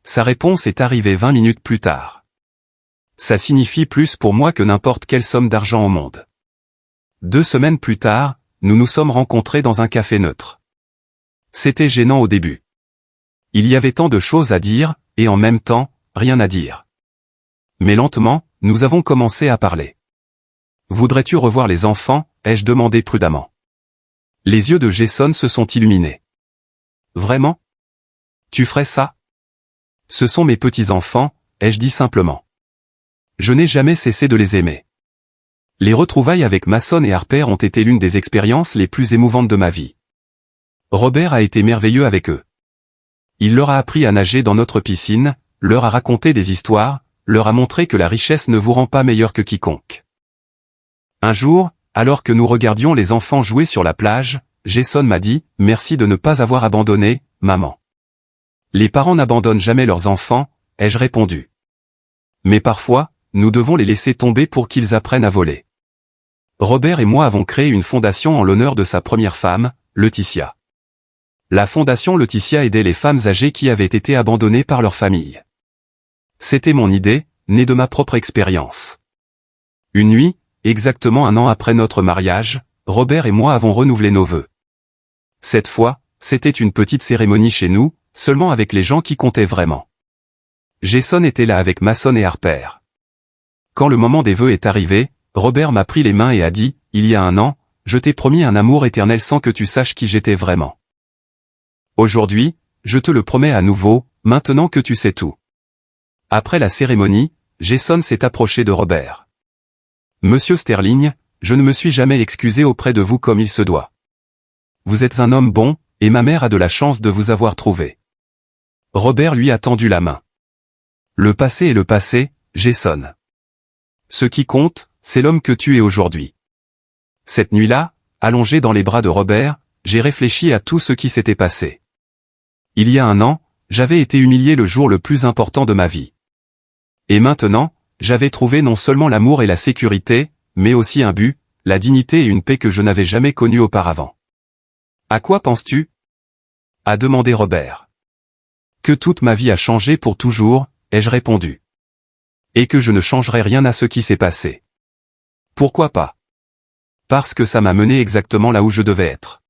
Sa réponse est arrivée 20 minutes plus tard. Ça signifie plus pour moi que n'importe quelle somme d'argent au monde. 2 semaines plus tard, nous nous sommes rencontrés dans un café neutre. C'était gênant au début. Il y avait tant de choses à dire, et en même temps, rien à dire. Mais lentement, nous avons commencé à parler. Voudrais-tu revoir les enfants, ai-je demandé prudemment. Les yeux de Jason se sont illuminés. Vraiment? Tu ferais ça? Ce sont mes petits-enfants, ai-je dit simplement. Je n'ai jamais cessé de les aimer. Les retrouvailles avec Mason et Harper ont été l'une des expériences les plus émouvantes de ma vie. Robert a été merveilleux avec eux. Il leur a appris à nager dans notre piscine, leur a raconté des histoires, leur a montré que la richesse ne vous rend pas meilleur que quiconque. Un jour, alors que nous regardions les enfants jouer sur la plage, Jason m'a dit « Merci de ne pas avoir abandonné, maman. » Les parents n'abandonnent jamais leurs enfants, ai-je répondu. Mais parfois, nous devons les laisser tomber pour qu'ils apprennent à voler. Robert et moi avons créé une fondation en l'honneur de sa première femme, Laetitia. La fondation Laetitia aidait les femmes âgées qui avaient été abandonnées par leur famille. C'était mon idée, née de ma propre expérience. Une nuit, exactement 1 an après notre mariage, Robert et moi avons renouvelé nos vœux. Cette fois, c'était une petite cérémonie chez nous, seulement avec les gens qui comptaient vraiment. Jason était là avec Mason et Harper. Quand le moment des vœux est arrivé, Robert m'a pris les mains et a dit, « Il y a 1 an, je t'ai promis un amour éternel sans que tu saches qui j'étais vraiment. Aujourd'hui, je te le promets à nouveau, maintenant que tu sais tout. » Après la cérémonie, Jason s'est approché de Robert. « Monsieur Sterling, je ne me suis jamais excusé auprès de vous comme il se doit. Vous êtes un homme bon, et ma mère a de la chance de vous avoir trouvé. » Robert lui a tendu la main. « Le passé est le passé, Jason. Ce qui compte, c'est l'homme que tu es aujourd'hui. » Cette nuit-là, allongé dans les bras de Robert, j'ai réfléchi à tout ce qui s'était passé. Il y a 1 an, j'avais été humilié le jour le plus important de ma vie. Et maintenant, j'avais trouvé non seulement l'amour et la sécurité, mais aussi un but, la dignité et une paix que je n'avais jamais connue auparavant. « À quoi penses-tu » a demandé Robert. « Que toute ma vie a changé pour toujours, ai-je répondu. Et que je ne changerai rien à ce qui s'est passé. Pourquoi pas? Parce que ça m'a mené exactement là où je devais être.